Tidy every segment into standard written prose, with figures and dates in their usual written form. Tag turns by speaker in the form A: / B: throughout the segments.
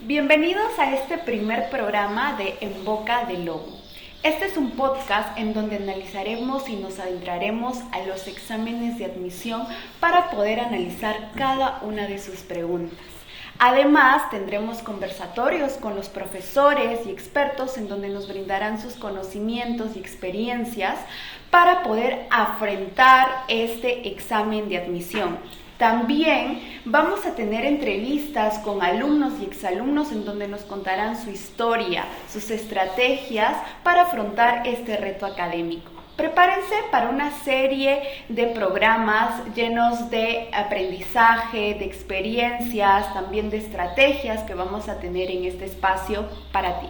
A: Bienvenidos a este primer programa de En Boca del Lobo. Este es un podcast en donde analizaremos y nos adentraremos a los exámenes de admisión para poder analizar cada una de sus preguntas. Además, tendremos conversatorios con los profesores y expertos en donde nos brindarán sus conocimientos y experiencias para poder afrontar este examen de admisión. También vamos a tener entrevistas con alumnos y exalumnos en donde nos contarán su historia, sus estrategias para afrontar este reto académico. Prepárense para una serie de programas llenos de aprendizaje, de experiencias, también de estrategias que vamos a tener en este espacio para ti.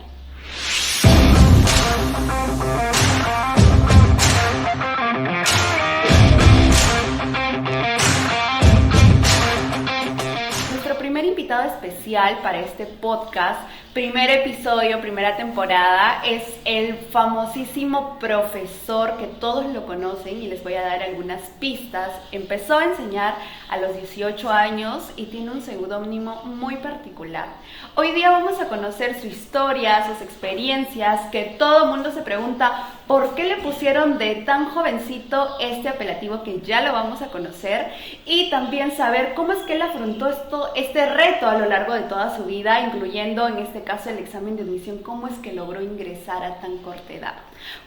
A: Nuestro primer invitado especial para este podcast, primer episodio, primera temporada, es el famosísimo profesor que todos lo conocen y les voy a dar algunas pistas. Empezó a enseñar a los 18 años y tiene un seudónimo muy particular. Hoy día vamos a conocer su historia, sus experiencias, que todo el mundo se pregunta por qué le pusieron de tan jovencito este apelativo, que ya lo vamos a conocer, y también saber cómo es que él afrontó este reto a lo largo de toda su vida, incluyendo en este caso el examen de admisión, cómo es que logró ingresar a tan corta edad.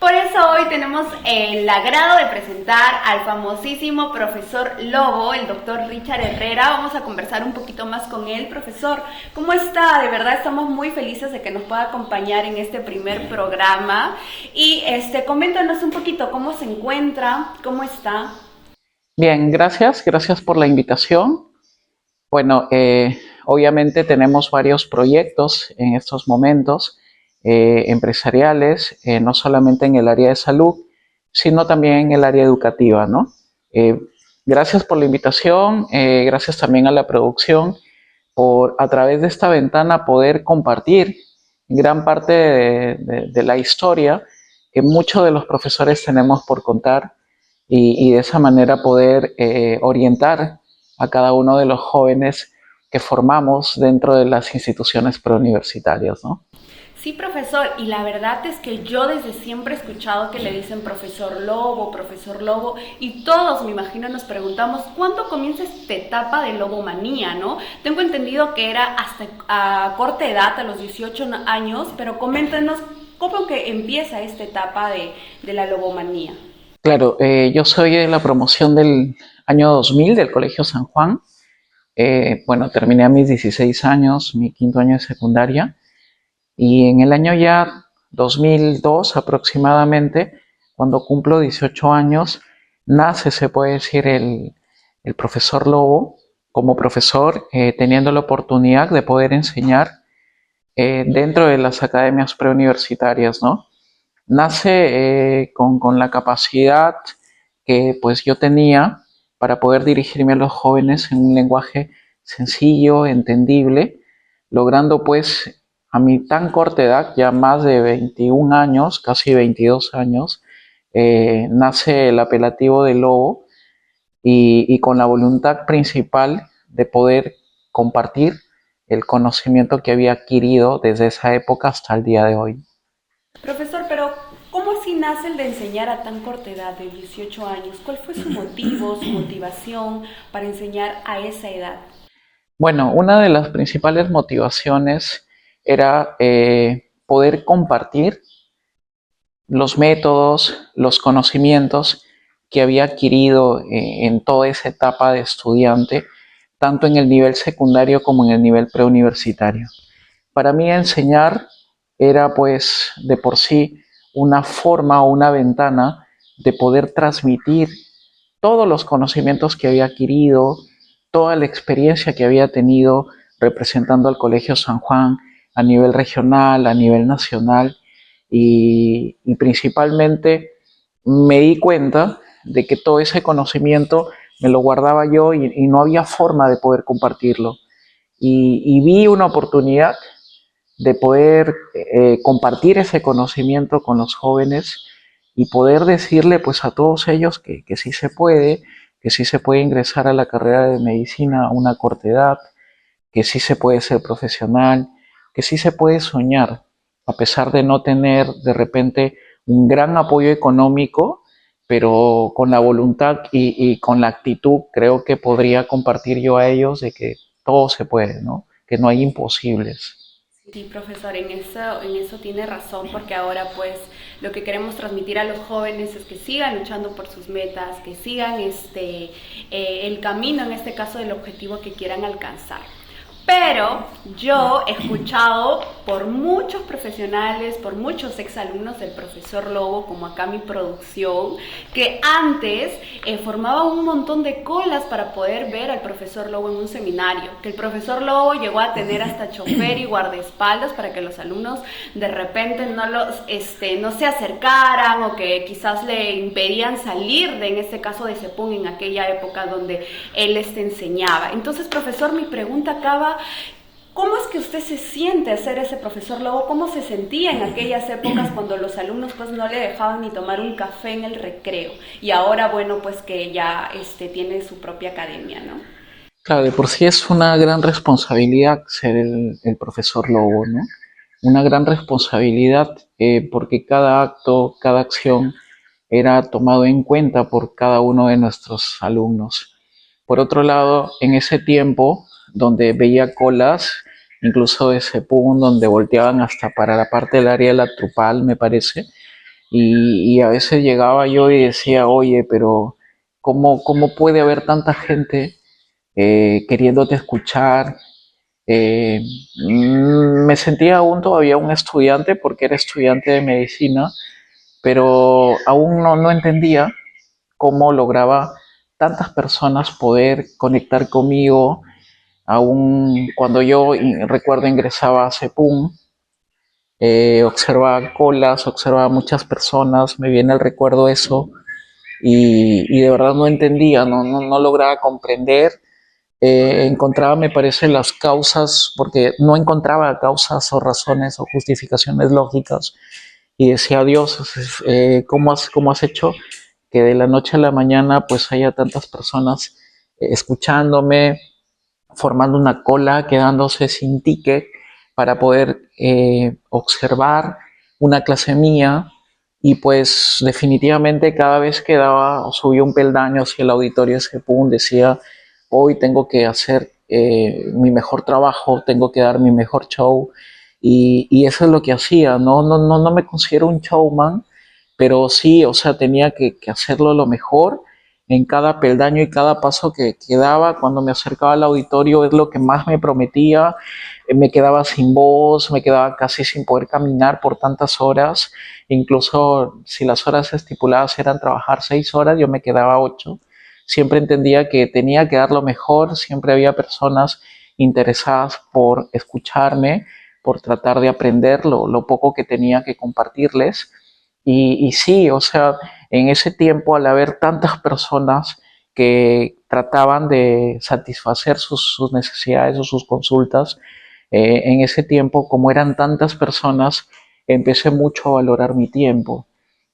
A: Por eso hoy tenemos el agrado de presentar al famosísimo profesor Lobo, el doctor Richard Herrera. Vamos a conversar un poquito más con él. Profesor, ¿cómo está? De verdad estamos muy felices de que nos pueda acompañar en este primer programa. Y coméntanos un poquito cómo se encuentra, cómo está.
B: Bien, gracias por la invitación. Bueno, obviamente tenemos varios proyectos en estos momentos empresariales, no solamente en el área de salud, sino también en el área educativa, ¿no? Gracias por la invitación, gracias también a la producción por a través de esta ventana poder compartir gran parte de la historia que muchos de los profesores tenemos por contar y de esa manera poder orientar a cada uno de los jóvenes que formamos dentro de las instituciones preuniversitarias, ¿no?
A: Sí, profesor, y la verdad es que yo desde siempre he escuchado que le dicen profesor Lobo, y todos, me imagino, nos preguntamos ¿cuándo comienza esta etapa de lobomanía, no? Tengo entendido que era hasta a corta edad, a los 18 años, pero coméntenos cómo que empieza esta etapa de la lobomanía.
B: Claro, yo soy de la promoción del año 2000 del Colegio San Juan. Bueno, terminé a mis 16 años, mi quinto año de secundaria, y en el año ya 2002 aproximadamente, cuando cumplo 18 años, nace, se puede decir, el profesor Lobo como profesor, teniendo la oportunidad de poder enseñar dentro de las academias preuniversitarias, ¿no? Nace con la capacidad que pues yo tenía para poder dirigirme a los jóvenes en un lenguaje sencillo, entendible, logrando pues a mi tan corta edad, ya más de 21 años, casi 22 años, nace el apelativo de Lobo y con la voluntad principal de poder compartir el conocimiento que había adquirido desde esa época hasta el día de hoy.
A: Profesor, pero ¿cómo así nace el de enseñar a tan corta edad, de 18 años? ¿Cuál fue su motivo, su motivación para enseñar a esa edad?
B: Bueno, una de las principales motivaciones era poder compartir los métodos, los conocimientos que había adquirido en toda esa etapa de estudiante, tanto en el nivel secundario como en el nivel preuniversitario. Para mí enseñar era pues de por sí una forma o una ventana de poder transmitir todos los conocimientos que había adquirido, toda la experiencia que había tenido representando al Colegio San Juan a nivel regional, a nivel nacional y principalmente me di cuenta de que todo ese conocimiento me lo guardaba yo y no había forma de poder compartirlo. Y vi una oportunidad de poder compartir ese conocimiento con los jóvenes y poder decirle pues a todos ellos que sí se puede, que sí se puede ingresar a la carrera de medicina a una corta edad, que sí se puede ser profesional, que sí se puede soñar, a pesar de no tener de repente un gran apoyo económico, pero con la voluntad y con la actitud creo que podría compartir yo a ellos de que todo se puede, ¿no? Que no hay imposibles.
A: Sí, profesor, en eso tiene razón, porque ahora pues lo que queremos transmitir a los jóvenes es que sigan luchando por sus metas, que sigan el camino, en este caso, del objetivo que quieran alcanzar. Pero yo he escuchado por muchos profesionales, por muchos exalumnos del profesor Lobo, como acá mi producción, que antes formaban un montón de colas para poder ver al profesor Lobo en un seminario, que el profesor Lobo llegó a tener hasta chofer y guardaespaldas para que los alumnos de repente no se acercaran, o que quizás le impedían salir en este caso de Cepún en aquella época donde él enseñaba. Entonces, profesor, mi pregunta acaba: ¿cómo es que usted se siente ser ese profesor Lobo? ¿Cómo se sentía en aquellas épocas cuando los alumnos pues no le dejaban ni tomar un café en el recreo? Y ahora, bueno, pues que ya tiene su propia academia, ¿no?
B: Claro, de por sí es una gran responsabilidad ser el profesor Lobo, ¿no? Una gran responsabilidad porque cada acto, cada acción era tomado en cuenta por cada uno de nuestros alumnos. Por otro lado, en ese tiempo, donde veía colas, incluso de Cepún, donde volteaban hasta para la parte del área de la Trupal, me parece, y a veces llegaba yo y decía, oye, pero ¿cómo puede haber tanta gente queriéndote escuchar? Eh, Me sentía aún todavía un estudiante porque era estudiante de medicina, pero aún no entendía cómo lograba tantas personas poder conectar conmigo, aún cuando yo recuerdo ingresaba a CEPUM, observaba colas, observaba muchas personas, me viene el recuerdo eso, y de verdad no entendía, no lograba comprender. Encontraba, me parece, las causas, porque no encontraba causas o razones o justificaciones lógicas, y decía, Dios, cómo has hecho que de la noche a la mañana pues haya tantas personas escuchándome, formando una cola, quedándose sin ticket para poder observar una clase mía? Y pues definitivamente cada vez que daba o subía un peldaño hacia el auditorio ese pum, decía, hoy tengo que hacer mi mejor trabajo, tengo que dar mi mejor show, y eso es lo que hacía. No me considero un showman, pero sí, o sea, tenía que hacerlo lo mejor en cada peldaño y cada paso que daba. Cuando me acercaba al auditorio es lo que más me prometía. Me quedaba sin voz, me quedaba casi sin poder caminar por tantas horas. Incluso si las horas estipuladas eran trabajar 6 horas, yo me quedaba 8. Siempre entendía que tenía que dar lo mejor, siempre había personas interesadas por escucharme, por tratar de aprender lo poco que tenía que compartirles. Y sí, o sea, en ese tiempo, al haber tantas personas que trataban de satisfacer sus necesidades o sus consultas, en ese tiempo, como eran tantas personas, empecé mucho a valorar mi tiempo.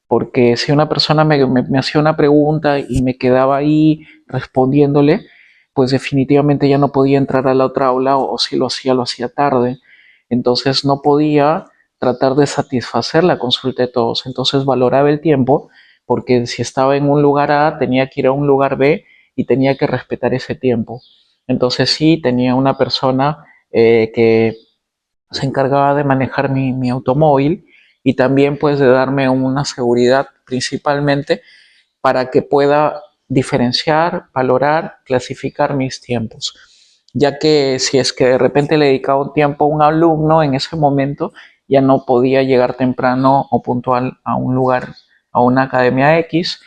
B: Porque si una persona me hacía una pregunta y me quedaba ahí respondiéndole, pues definitivamente ya no podía entrar a la otra aula, o si lo hacía tarde. Entonces no podía tratar de satisfacer la consulta de todos. Entonces valoraba el tiempo, porque si estaba en un lugar A, tenía que ir a un lugar B y tenía que respetar ese tiempo. Entonces sí, tenía una persona que se encargaba de manejar mi automóvil, y también pues de darme una seguridad principalmente para que pueda diferenciar, valorar, clasificar mis tiempos. Ya que si es que de repente le dedicaba un tiempo a un alumno en ese momento, ya no podía llegar temprano o puntual a un lugar, a una academia X,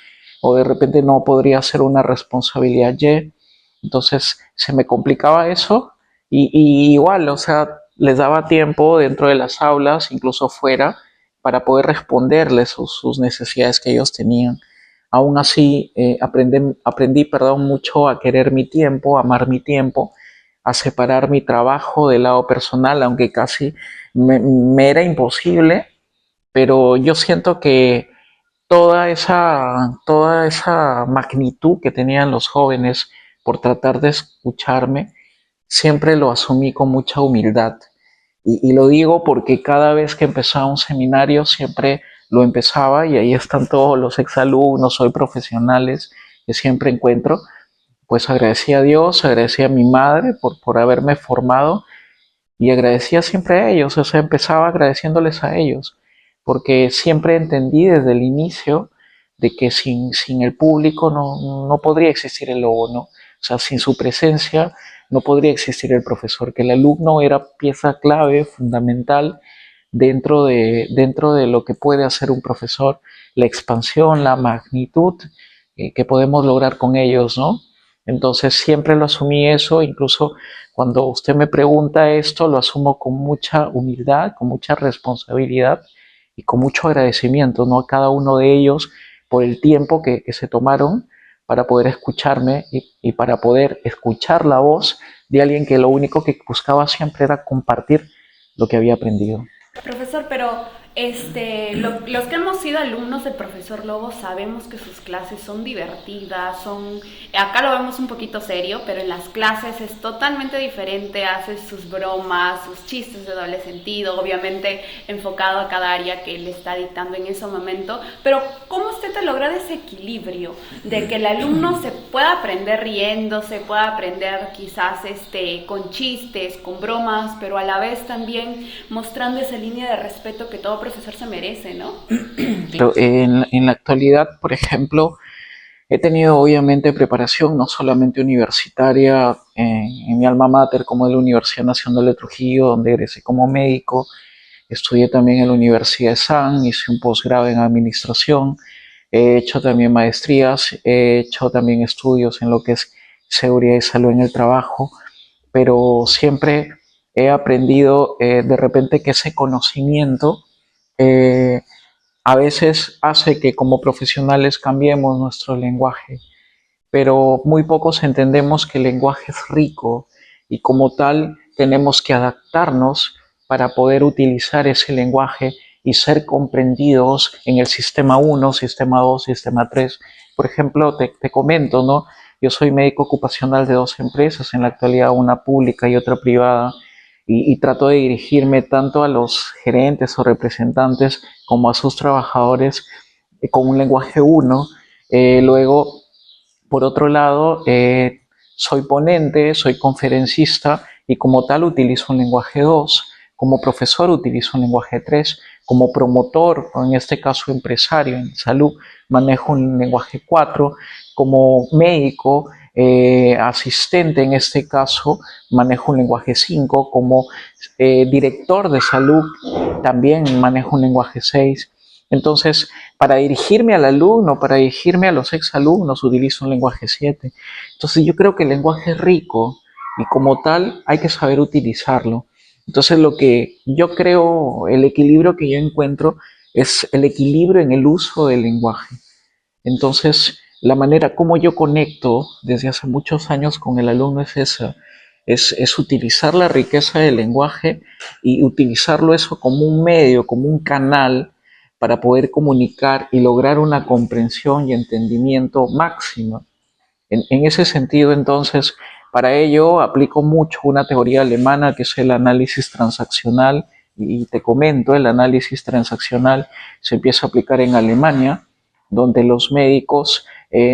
B: o de repente no podría hacer una responsabilidad Y. Entonces se me complicaba eso, y igual, o sea, les daba tiempo dentro de las aulas, incluso fuera, para poder responderles sus necesidades que ellos tenían. Aún así, aprendí, perdón, mucho a querer mi tiempo, a amar mi tiempo, a separar mi trabajo del lado personal, aunque casi me era imposible, pero yo siento que toda esa magnitud que tenían los jóvenes por tratar de escucharme, siempre lo asumí con mucha humildad. Y lo digo porque cada vez que empezaba un seminario siempre lo empezaba y ahí están todos los exalumnos, hoy profesionales que siempre encuentro. Pues agradecí a Dios, agradecí a mi madre por haberme formado y agradecía siempre a ellos, o sea, empezaba agradeciéndoles a ellos, porque siempre entendí desde el inicio de que sin el público no podría existir el logo, ¿no? O sea, sin su presencia no podría existir el profesor, que el alumno era pieza clave, fundamental dentro de lo que puede hacer un profesor, la expansión, la magnitud que podemos lograr con ellos, ¿no? Entonces siempre lo asumí eso, incluso cuando usted me pregunta esto, lo asumo con mucha humildad, con mucha responsabilidad y con mucho agradecimiento, ¿no? A cada uno de ellos por el tiempo que se tomaron para poder escucharme y para poder escuchar la voz de alguien que lo único que buscaba siempre era compartir lo que había aprendido.
A: Profesor, pero los que hemos sido alumnos del profesor Lobo sabemos que sus clases son divertidas, acá lo vemos un poquito serio, pero en las clases es totalmente diferente, hace sus bromas, sus chistes de doble sentido, obviamente enfocado a cada área que le está dictando en ese momento, pero ¿cómo usted te logra ese equilibrio de que el alumno se pueda aprender riéndose, pueda aprender quizás con chistes, con bromas, pero a la vez también mostrando esa línea de respeto que todo profesor se merece, ¿no?
B: Pero en la actualidad, por ejemplo, he tenido obviamente preparación no solamente universitaria en mi alma mater como es la Universidad Nacional de Trujillo, donde egresé como médico, estudié también en la Universidad de San, hice un posgrado en administración, he hecho también maestrías, he hecho también estudios en lo que es seguridad y salud en el trabajo, pero siempre he aprendido de repente que ese conocimiento eh, a veces hace que como profesionales cambiemos nuestro lenguaje, pero muy pocos entendemos que el lenguaje es rico y como tal tenemos que adaptarnos para poder utilizar ese lenguaje y ser comprendidos en el sistema 1, sistema 2, sistema 3. Por ejemplo, te comento, ¿no? Yo soy médico ocupacional de dos empresas, en la actualidad una pública y otra privada, y trato de dirigirme tanto a los gerentes o representantes como a sus trabajadores con un lenguaje 1. Luego, por otro lado, soy ponente, soy conferencista y como tal utilizo un lenguaje 2. Como profesor utilizo un lenguaje 3. Como promotor, o en este caso empresario en salud, manejo un lenguaje 4. Como médico, asistente en este caso, manejo un lenguaje 5. Como director de salud, también manejo un lenguaje 6. Entonces, para dirigirme al alumno, para dirigirme a los exalumnos, utilizo un lenguaje 7. Entonces, yo creo que el lenguaje es rico y como tal hay que saber utilizarlo. Entonces, lo que yo creo, el equilibrio que yo encuentro es el equilibrio en el uso del lenguaje. Entonces, la manera como yo conecto desde hace muchos años con el alumno es esa, es utilizar la riqueza del lenguaje y utilizarlo eso como un medio, como un canal para poder comunicar y lograr una comprensión y entendimiento máximo. En ese sentido, entonces, para ello aplico mucho una teoría alemana que es el análisis transaccional y te comento, el análisis transaccional se empieza a aplicar en Alemania, donde los médicos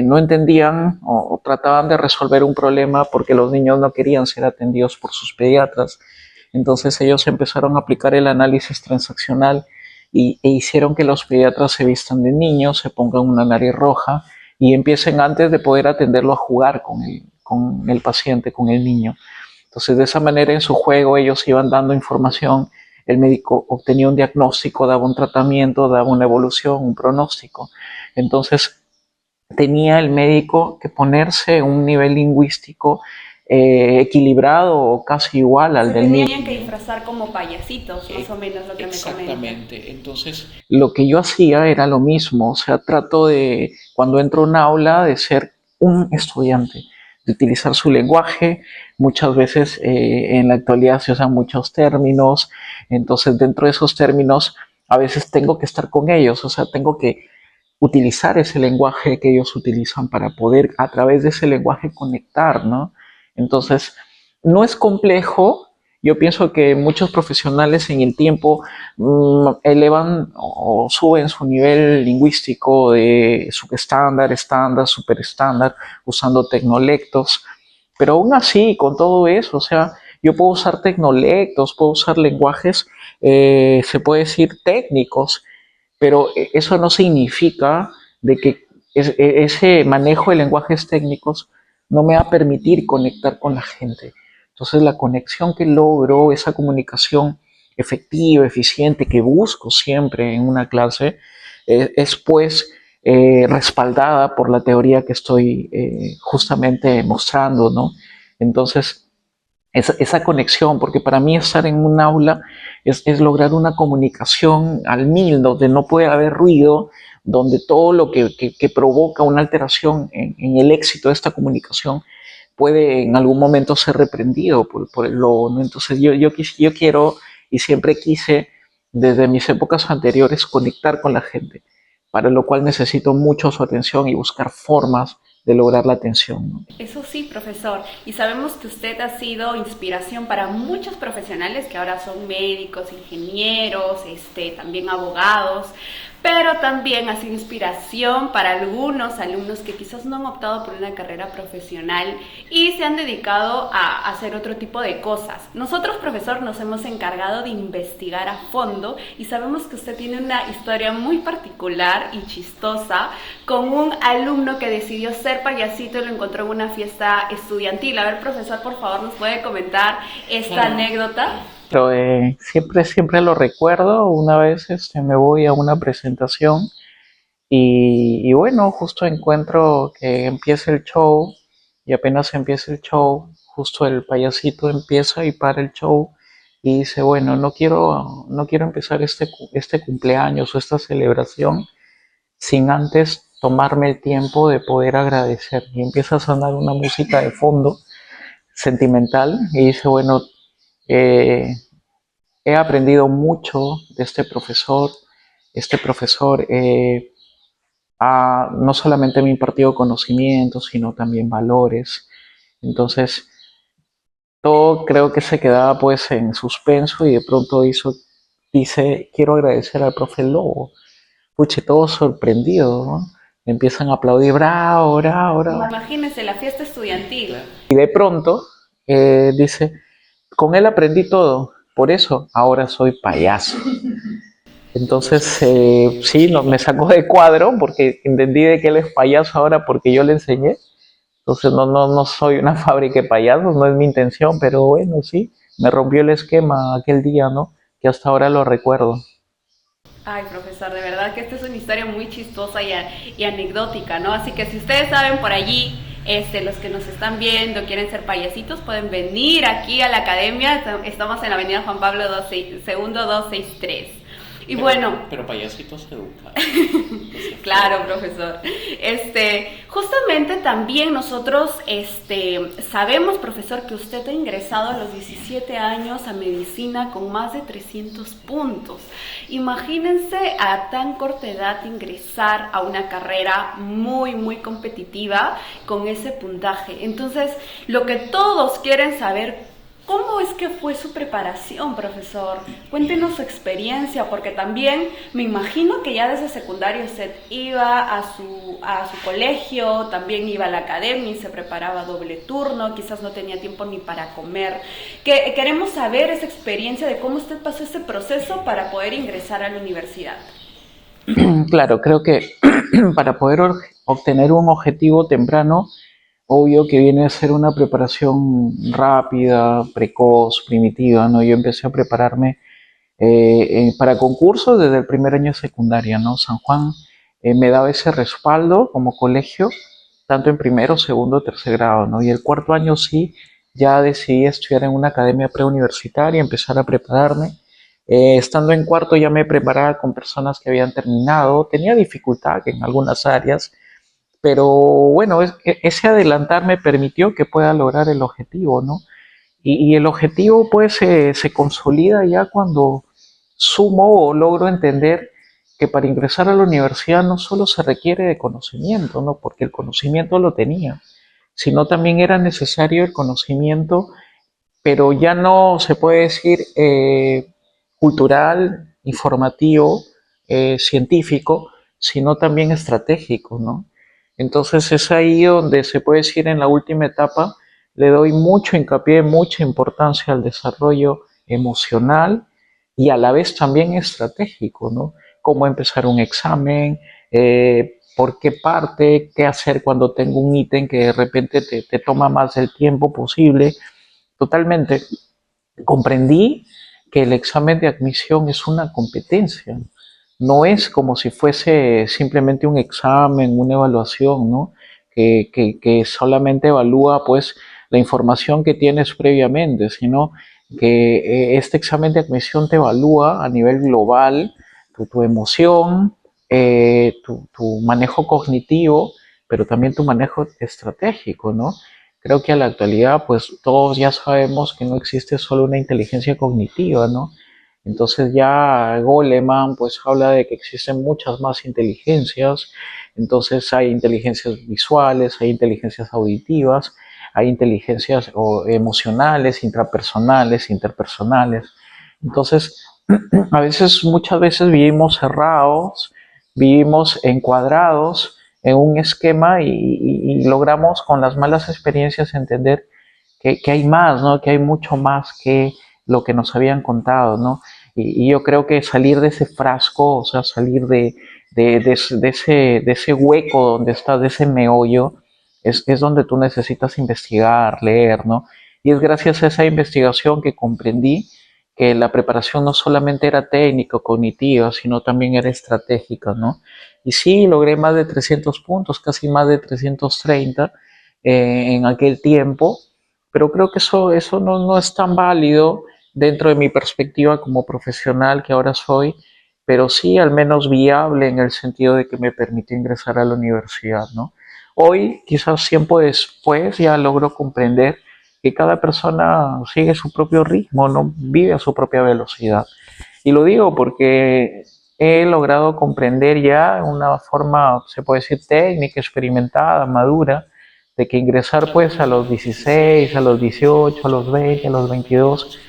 B: no entendían o trataban de resolver un problema porque los niños no querían ser atendidos por sus pediatras. Entonces ellos empezaron a aplicar el análisis transaccional e hicieron que los pediatras se vistan de niños, se pongan una nariz roja y empiecen antes de poder atenderlo a jugar con el paciente, con el niño. Entonces de esa manera en su juego ellos iban dando información, el médico obtenía un diagnóstico, daba un tratamiento, daba una evolución, un pronóstico. Entonces tenía el médico que ponerse un nivel lingüístico equilibrado o casi igual al del niño.
A: Tenían que disfrazar como payasitos, más o menos lo que me comenta.
B: Exactamente. Entonces, lo que yo hacía era lo mismo, o sea, trato de, cuando entro a un aula, de ser un estudiante, de utilizar su lenguaje. Muchas veces en la actualidad se usan muchos términos, entonces dentro de esos términos a veces tengo que estar con ellos, o sea, tengo que utilizar ese lenguaje que ellos utilizan para poder a través de ese lenguaje conectar, ¿no? Entonces, no es complejo Yo pienso que muchos profesionales en el tiempo elevan o suben su nivel lingüístico de subestándar, estándar, superestándar, usando tecnolectos. Pero aún así, con todo eso, o sea, yo puedo usar tecnolectos, puedo usar lenguajes, se puede decir técnicos, pero eso no significa de que ese manejo de lenguajes técnicos no me va a permitir conectar con la gente. Entonces la conexión que logro, esa comunicación efectiva, eficiente, que busco siempre en una clase, es pues respaldada por la teoría que estoy justamente mostrando, ¿no? Entonces, esa conexión, porque para mí estar en un aula es lograr una comunicación al mil, donde no puede haber ruido, donde todo lo que provoca una alteración en el éxito de esta comunicación puede en algún momento ser reprendido por el lobo, ¿no? Entonces yo quiero y siempre quise desde mis épocas anteriores conectar con la gente, para lo cual necesito mucho su atención y buscar formas de lograr la atención, ¿no?
A: Eso sí, profesor. Y sabemos que usted ha sido inspiración para muchos profesionales que ahora son médicos, ingenieros, también abogados, pero también ha sido inspiración para algunos alumnos que quizás no han optado por una carrera profesional y se han dedicado a hacer otro tipo de cosas. Nosotros, profesor, nos hemos encargado de investigar a fondo y sabemos que usted tiene una historia muy particular y chistosa con un alumno que decidió ser payasito y lo encontró en una fiesta estudiantil. A ver, profesor, por favor, ¿nos puede comentar esta anécdota?
B: Pero siempre lo recuerdo. Una vez me voy a una presentación y bueno, justo encuentro que empieza el show y apenas empieza el show, justo el payasito empieza y para el show y dice, bueno, no quiero empezar este cumpleaños o esta celebración sin antes tomarme el tiempo de poder agradecer. Y empieza a sonar una música de fondo sentimental y dice, bueno, eh, he aprendido mucho de este profesor. Este profesor no solamente me ha impartido conocimientos, sino también valores. Entonces, todo creo que se quedaba pues en suspenso y de pronto dice, quiero agradecer al profe Lobo. Puche, todos sorprendidos, ¿no? Empiezan a aplaudir, bravo, bravo, bravo.
A: Imagínense la fiesta estudiantil.
B: Y de pronto dice, con él aprendí todo, por eso ahora soy payaso. Entonces, sí, me sacó de cuadro porque entendí de que él es payaso ahora porque yo le enseñé. Entonces, no soy una fábrica de payasos, no es mi intención, pero bueno, sí, me rompió el esquema aquel día, ¿no? Que hasta ahora lo recuerdo.
A: Ay, profesor, de verdad que esta es una historia muy chistosa y anecdótica, ¿no? Así que si ustedes saben por allí, los que nos están viendo, quieren ser payasitos, pueden venir aquí a la academia. Estamos en la avenida Juan Pablo II, 263. Y bueno,
C: pero payasitos educados.
A: claro, profesor. Justamente también nosotros sabemos, profesor, que usted ha ingresado a los 17 años a medicina con más de 300 puntos. Imagínense a tan corta edad ingresar a una carrera muy, muy competitiva con ese puntaje. Entonces, lo que todos quieren saber, ¿cómo es que fue su preparación, profesor? Cuéntenos su experiencia, porque también me imagino que ya desde secundario usted iba a su colegio, también iba a la academia y se preparaba doble turno, quizás no tenía tiempo ni para comer. Queremos saber esa experiencia de cómo usted pasó ese proceso para poder ingresar a la universidad.
B: Claro, creo que para poder obtener un objetivo temprano, obvio que viene a ser una preparación rápida, precoz, primitiva, ¿no? Yo empecé a prepararme para concursos desde el primer año de secundaria, ¿no? San Juan me daba ese respaldo como colegio, tanto en primero, segundo, tercer grado, ¿no? Y el cuarto año sí, ya decidí estudiar en una academia preuniversitaria, empezar a prepararme. Estando en cuarto ya me preparaba con personas que habían terminado, tenía dificultad en algunas áreas, pero bueno, ese adelantar me permitió que pueda lograr el objetivo, ¿no? Y el objetivo pues se consolida ya cuando sumo o logro entender que para ingresar a la universidad no solo se requiere de conocimiento, ¿no? Porque el conocimiento lo tenía, sino también era necesario el conocimiento pero ya no se puede decir cultural, informativo, científico, sino también estratégico, ¿no? Entonces es ahí donde se puede decir en la última etapa, le doy mucho hincapié, mucha importancia al desarrollo emocional y a la vez también estratégico, ¿no? Cómo empezar un examen, por qué parte, qué hacer cuando tengo un ítem que de repente te toma más del tiempo posible. Totalmente. Comprendí que el examen de admisión es una competencia, no es como si fuese simplemente un examen, una evaluación, ¿no? Que solamente evalúa pues la información que tienes previamente, sino que este examen de admisión te evalúa a nivel global tu emoción, tu manejo cognitivo, pero también tu manejo estratégico, ¿no? Creo que a la actualidad, pues todos ya sabemos que no existe solo una inteligencia cognitiva, ¿no? Entonces ya Goleman pues habla de que existen muchas más inteligencias, entonces hay inteligencias visuales, hay inteligencias auditivas, hay inteligencias emocionales, intrapersonales, interpersonales. Entonces, a veces, muchas veces vivimos cerrados, vivimos encuadrados en un esquema y logramos con las malas experiencias entender que hay más, ¿no? Que hay mucho más que lo que nos habían contado, ¿no? Y yo creo que salir de ese frasco, o sea, salir de ese hueco donde estás, de ese meollo, es donde tú necesitas investigar, leer, ¿no? Y es gracias a esa investigación que comprendí que la preparación no solamente era técnica, cognitiva, sino también era estratégica, ¿no? Y sí, logré más de 300 puntos, casi más de 330 en aquel tiempo, pero creo que eso no es tan válido dentro de mi perspectiva como profesional que ahora soy, pero sí al menos viable en el sentido de que me permitió ingresar a la universidad, ¿no? Hoy, quizás tiempo después, ya logro comprender que cada persona sigue su propio ritmo, no vive a su propia velocidad. Y lo digo porque he logrado comprender ya de una forma, se puede decir, técnica, experimentada, madura, de que ingresar pues a los 16, a los 18, a los 20, a los 22,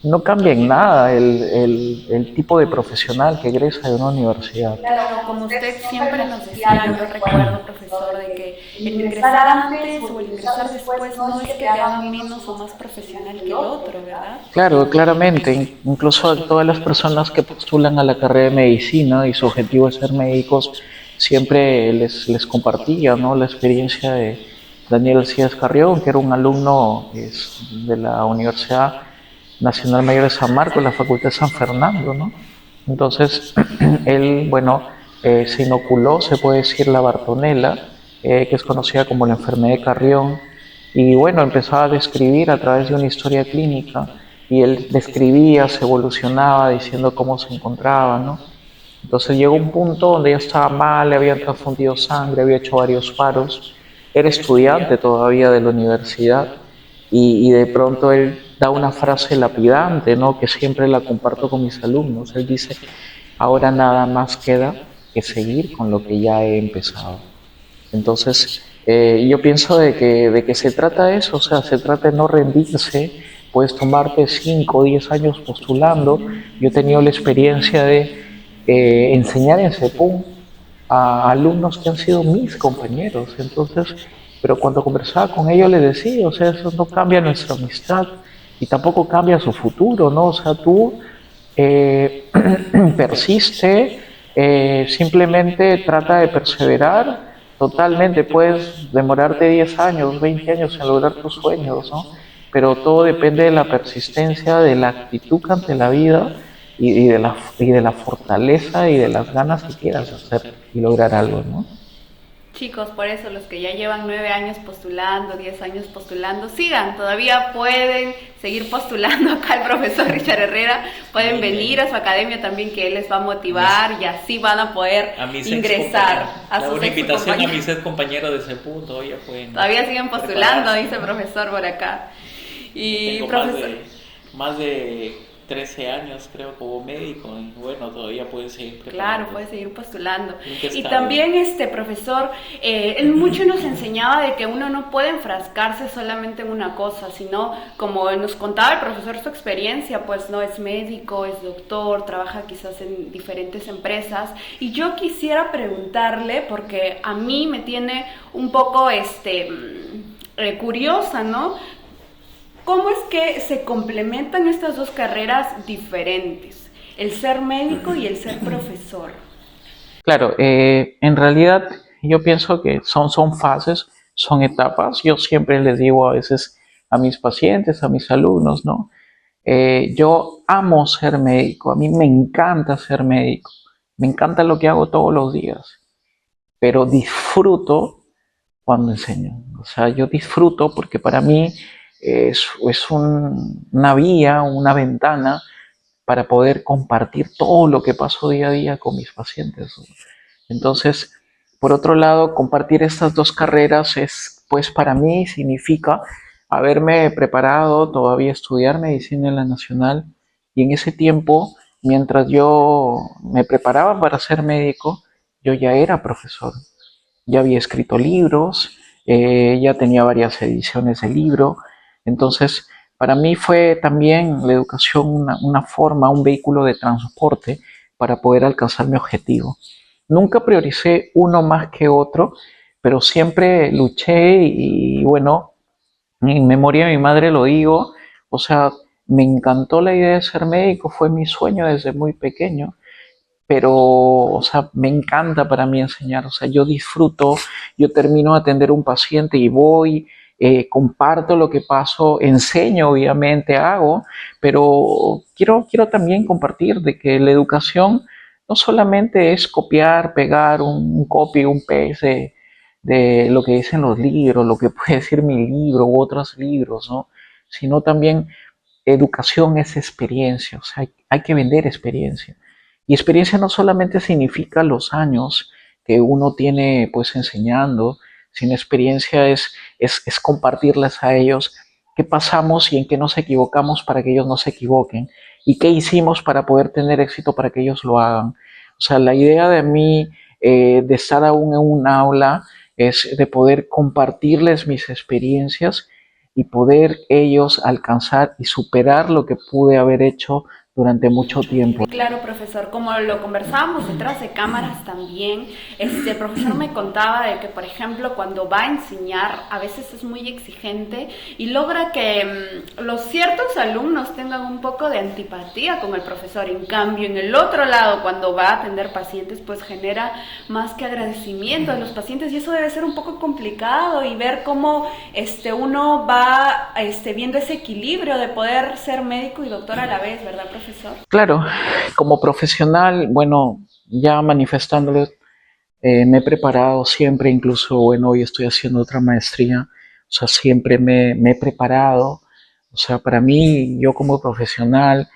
B: no cambia en nada el tipo de profesional que egresa de una universidad.
A: Claro, como usted siempre nos decía, yo recuerdo, profesor, de que el ingresar antes o el ingresar después no es que te haga menos o más profesional que el otro, ¿verdad?
B: Claro, claramente, incluso todas las personas que postulan a la carrera de medicina y su objetivo es ser médicos, siempre les compartía, ¿no?, la experiencia de Daniel Cías Carrión, que era un alumno de la Universidad Nacional Mayor de San Marcos, la Facultad de San Fernando, ¿no? Entonces, él, bueno, se inoculó, se puede decir, la Bartonella, que es conocida como la enfermedad de Carrión, y bueno, empezaba a describir a través de una historia clínica, y él describía, se evolucionaba diciendo cómo se encontraba, ¿no? Entonces llegó un punto donde ya estaba mal, le habían transfundido sangre, había hecho varios paros, era estudiante todavía de la universidad y de pronto él da una frase lapidante, ¿no?, que siempre la comparto con mis alumnos. Él dice, ahora nada más queda que seguir con lo que ya he empezado. Entonces, yo pienso de que se trata de eso, o sea, se trata de no rendirse, puedes tomarte 5 o 10 años postulando. Yo he tenido la experiencia de enseñar en CEPUM a alumnos que han sido mis compañeros, entonces, pero cuando conversaba con ellos les decía, o sea, eso no cambia nuestra amistad y tampoco cambia su futuro, ¿no? O sea, tú eh, persiste, simplemente trata de perseverar. Totalmente, puedes demorarte 10 años, 20 años en lograr tus sueños, ¿no? Pero todo depende de la persistencia, de la actitud ante la vida y de la fortaleza y de las ganas que quieras hacer y lograr algo, ¿no?
A: Chicos, por eso los que ya llevan 9 años postulando, 10 años postulando, sigan, todavía pueden seguir postulando acá el profesor Richard Herrera, pueden venir a su academia también, que él les va a motivar y así van a poder ingresar a sus
C: una invitación a mis
A: compañeros.
C: ex compañeros de ese punto, todavía pueden.
A: Todavía siguen postulando, dice el profesor por acá. Y
C: Tengo
A: profesor,
C: más de 13 años, creo, como médico. Y bueno, todavía puedes seguir
A: Claro,
C: preparando.
A: puedes seguir postulando.
C: Nunca es
A: Y
C: tarde.
A: también, profesor, él mucho nos enseñaba de que uno no puede enfrascarse solamente en una cosa, sino, como nos contaba el profesor su experiencia, pues no es médico, es doctor, trabaja quizás en diferentes empresas. Y yo quisiera preguntarle, porque a mí me tiene un poco, curiosa, ¿no? ¿Cómo es que se complementan estas dos carreras diferentes? El ser médico y el ser profesor.
B: Claro, en realidad yo pienso que son fases, son etapas. Yo siempre les digo a veces a mis pacientes, a mis alumnos, ¿no? Yo amo ser médico, a mí me encanta ser médico, me encanta lo que hago todos los días, pero disfruto cuando enseño. O sea, yo disfruto porque para mí una vía, una ventana para poder compartir todo lo que paso día a día con mis pacientes. Entonces, por otro lado, compartir estas dos carreras pues para mí significa haberme preparado, todavía estudiar medicina en la Nacional, y en ese tiempo, mientras yo me preparaba para ser médico, yo ya era profesor, ya había escrito libros, ya tenía varias ediciones de libro. Entonces, para mí fue también la educación una forma, un vehículo de transporte para poder alcanzar mi objetivo. Nunca prioricé uno más que otro, pero siempre luché y bueno, en memoria de mi madre lo digo, o sea, me encantó la idea de ser médico, fue mi sueño desde muy pequeño, pero, o sea, me encanta para mí enseñar, o sea, yo disfruto, yo termino de atender a un paciente y voy, comparto lo que paso, enseño, obviamente, hago, pero quiero también compartir de que la educación no solamente es copiar, pegar un copy, un paste de lo que dicen los libros, lo que puede decir mi libro u otros libros, ¿no? Sino también educación es experiencia, o sea, hay que vender experiencia. Y experiencia no solamente significa los años que uno tiene pues enseñando, sino experiencia es compartirles a ellos qué pasamos y en qué nos equivocamos para que ellos no se equivoquen y qué hicimos para poder tener éxito para que ellos lo hagan. O sea, la idea de mí de estar aún en un aula es de poder compartirles mis experiencias y poder ellos alcanzar y superar lo que pude haber hecho durante mucho tiempo.
A: Claro, profesor, como lo conversábamos detrás de cámaras también, el profesor me contaba de que, por ejemplo, cuando va a enseñar, a veces es muy exigente y logra que los ciertos alumnos tengan un poco de antipatía con el profesor. En cambio, en el otro lado, cuando va a atender pacientes, pues genera más que agradecimiento a los pacientes, y eso debe ser un poco complicado, y ver cómo uno va viendo ese equilibrio de poder ser médico y doctor a la vez, ¿verdad, profesor?
B: Claro, como profesional, bueno, ya manifestándolo, me he preparado siempre, incluso, bueno, hoy estoy haciendo otra maestría, o sea, siempre me he preparado, o sea, para mí, yo como profesional,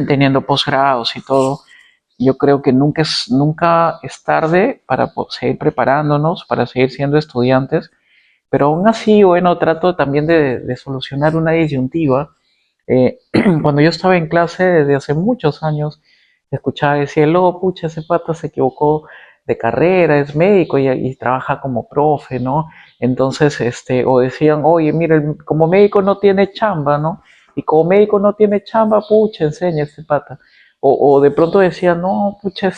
B: teniendo posgrados y todo, yo creo que nunca es tarde para seguir preparándonos, para seguir siendo estudiantes, pero aún así, bueno, trato también de solucionar una disyuntiva. Eh, Cuando yo estaba en clase desde hace muchos años, escuchaba decir, oh, pucha, ese pata se equivocó de carrera, es médico y trabaja como profe, ¿no? Entonces, o decían, oye, mira, como médico no tiene chamba, ¿no? Y como médico no tiene chamba, pucha, enseña este pata. O de pronto decían, no, pucha,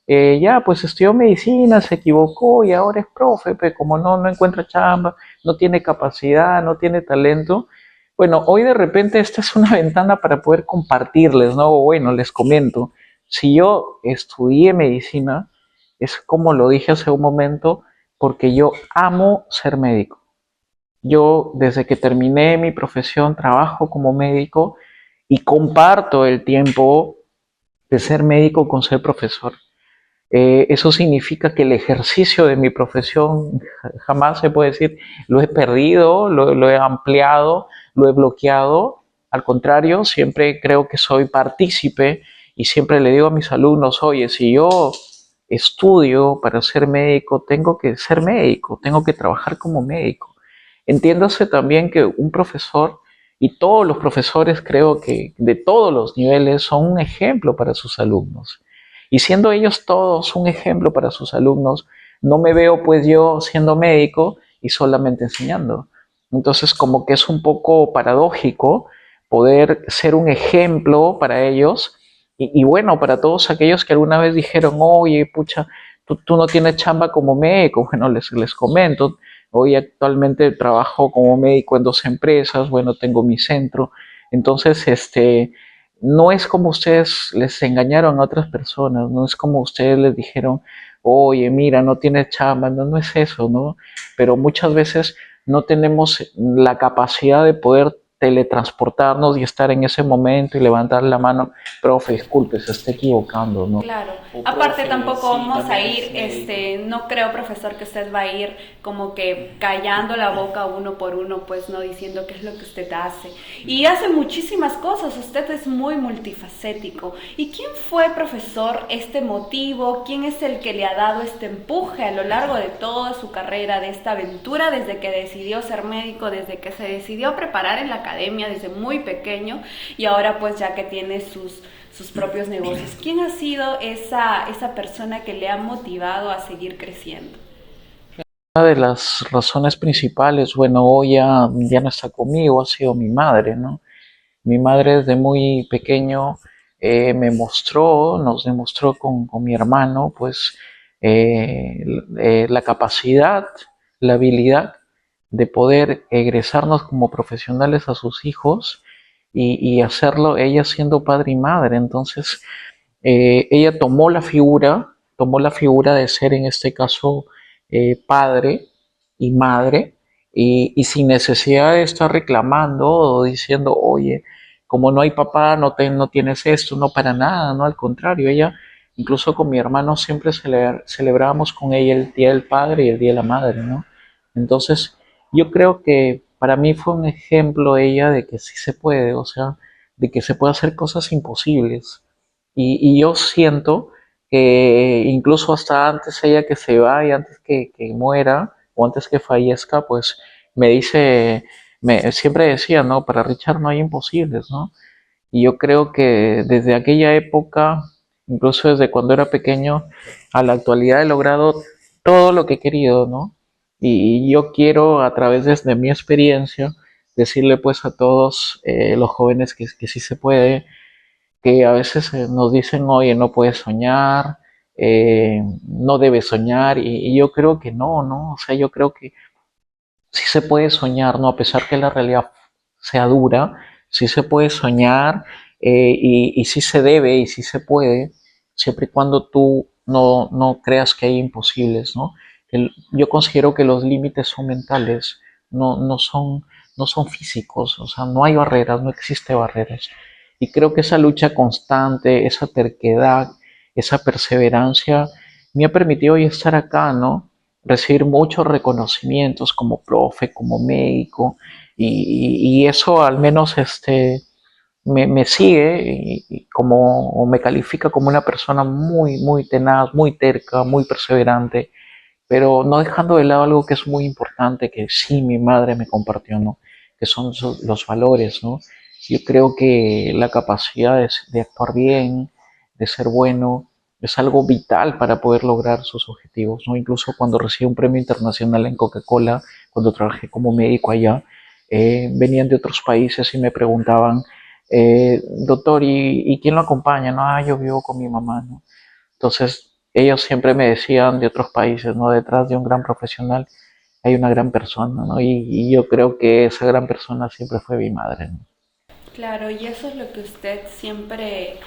B: ya, pues estudió medicina, se equivocó y ahora es profe, pero como no encuentra chamba, no tiene capacidad, no tiene talento. Bueno, hoy de repente esta es una ventana para poder compartirles, ¿no? Bueno, les comento, si yo estudié medicina, es como lo dije hace un momento, porque yo amo ser médico. Yo desde que terminé mi profesión trabajo como médico y comparto el tiempo de ser médico con ser profesor. Eso significa que el ejercicio de mi profesión jamás se puede decir lo he perdido, lo he ampliado, lo he bloqueado. Al contrario, siempre creo que soy partícipe y siempre le digo a mis alumnos, oye, si yo estudio para ser médico, tengo que ser médico, tengo que trabajar como médico. Entiéndase también que un profesor Y todos los profesores, creo que de todos los niveles, son un ejemplo para sus alumnos. Y siendo ellos todos un ejemplo para sus alumnos, no me veo pues yo siendo médico y solamente enseñando. Entonces como que es un poco paradójico poder ser un ejemplo para ellos y bueno, para todos aquellos que alguna vez dijeron, oye, pucha, tú no tienes chamba como médico. Bueno, les comento, hoy actualmente trabajo como médico en 2 empresas, bueno, tengo mi centro. Entonces, no es como ustedes les engañaron a otras personas, no es como ustedes les dijeron, oye, mira, no tienes chamba, no, no es eso, ¿no? Pero muchas veces no tenemos la capacidad de poder teletransportarnos y estar en ese momento y levantar la mano, profe, disculpe, se está equivocando, ¿no?
A: Claro.
C: O
A: Aparte
C: profe,
A: tampoco
C: sí,
A: vamos a
C: también
A: ir,
C: es médico.
A: no creo, profesor, que usted va a ir como que callando la boca uno por uno, pues no diciendo qué es lo que usted hace. Y hace muchísimas cosas, usted es muy multifacético. ¿Y quién fue, profesor, este motivo? ¿Quién es el que le ha dado este empuje a lo largo de toda su carrera, de esta aventura, desde que decidió ser médico, desde que se decidió preparar en la academia desde muy pequeño y ahora pues ya que tiene sus propios negocios? ¿Quién ha sido esa persona que le ha motivado a seguir creciendo?
B: Una de las razones principales, bueno, hoy ya no está conmigo, ha sido mi madre, ¿no? Mi madre desde muy pequeño nos demostró con mi hermano, pues, la capacidad, la habilidad de poder egresarnos como profesionales a sus hijos y hacerlo ella siendo padre y madre. Entonces, ella tomó la figura de ser en este caso padre y madre, y sin necesidad de estar reclamando o diciendo, oye, como no hay papá, no tienes esto, no, para nada, no, al contrario, ella, incluso con mi hermano, siempre celebrábamos con ella el Día del Padre y el Día de la Madre, ¿no? Entonces, yo creo que para mí fue un ejemplo ella de que sí se puede, o sea, de que se puede hacer cosas imposibles. Y yo siento que incluso hasta antes ella que se vaya, antes que muera o antes que fallezca, pues me dice, siempre decía, ¿no? Para Richard no hay imposibles, ¿no? Y yo creo que desde aquella época, incluso desde cuando era pequeño, a la actualidad he logrado todo lo que he querido, ¿no? Y yo quiero, a través de mi experiencia, decirle pues a todos los jóvenes que sí se puede, que a veces nos dicen, oye, no puedes soñar, no debes soñar, y yo creo que no, ¿no? O sea, yo creo que sí se puede soñar, ¿no? A pesar que la realidad sea dura, sí se puede soñar y sí se debe y sí se puede, siempre y cuando tú no creas que hay imposibles, ¿no? Yo considero que los límites son mentales, no son físicos, o sea, no hay barreras, no existe barreras. Y creo que esa lucha constante, esa terquedad, esa perseverancia me ha permitido hoy estar acá, ¿no? Recibir muchos reconocimientos como profe, como médico, y eso al menos me sigue como, o me califica como una persona muy tenaz, muy terca, muy perseverante, pero no dejando de lado algo que es muy importante, que sí mi madre me compartió, ¿no? Que son los valores, ¿no? Yo creo que la capacidad de actuar bien, de ser bueno, es algo vital para poder lograr sus objetivos, ¿no? Incluso cuando recibí un premio internacional en Coca-Cola, cuando trabajé como médico allá, venían de otros países y me preguntaban, doctor, ¿y quién lo acompaña? No, yo vivo con mi mamá, ¿no? Entonces, ellos siempre me decían de otros países, ¿no? Detrás de un gran profesional hay una gran persona, ¿no? Y yo creo que esa gran persona siempre fue mi madre, ¿no?
A: Claro, y eso es lo que usted siempre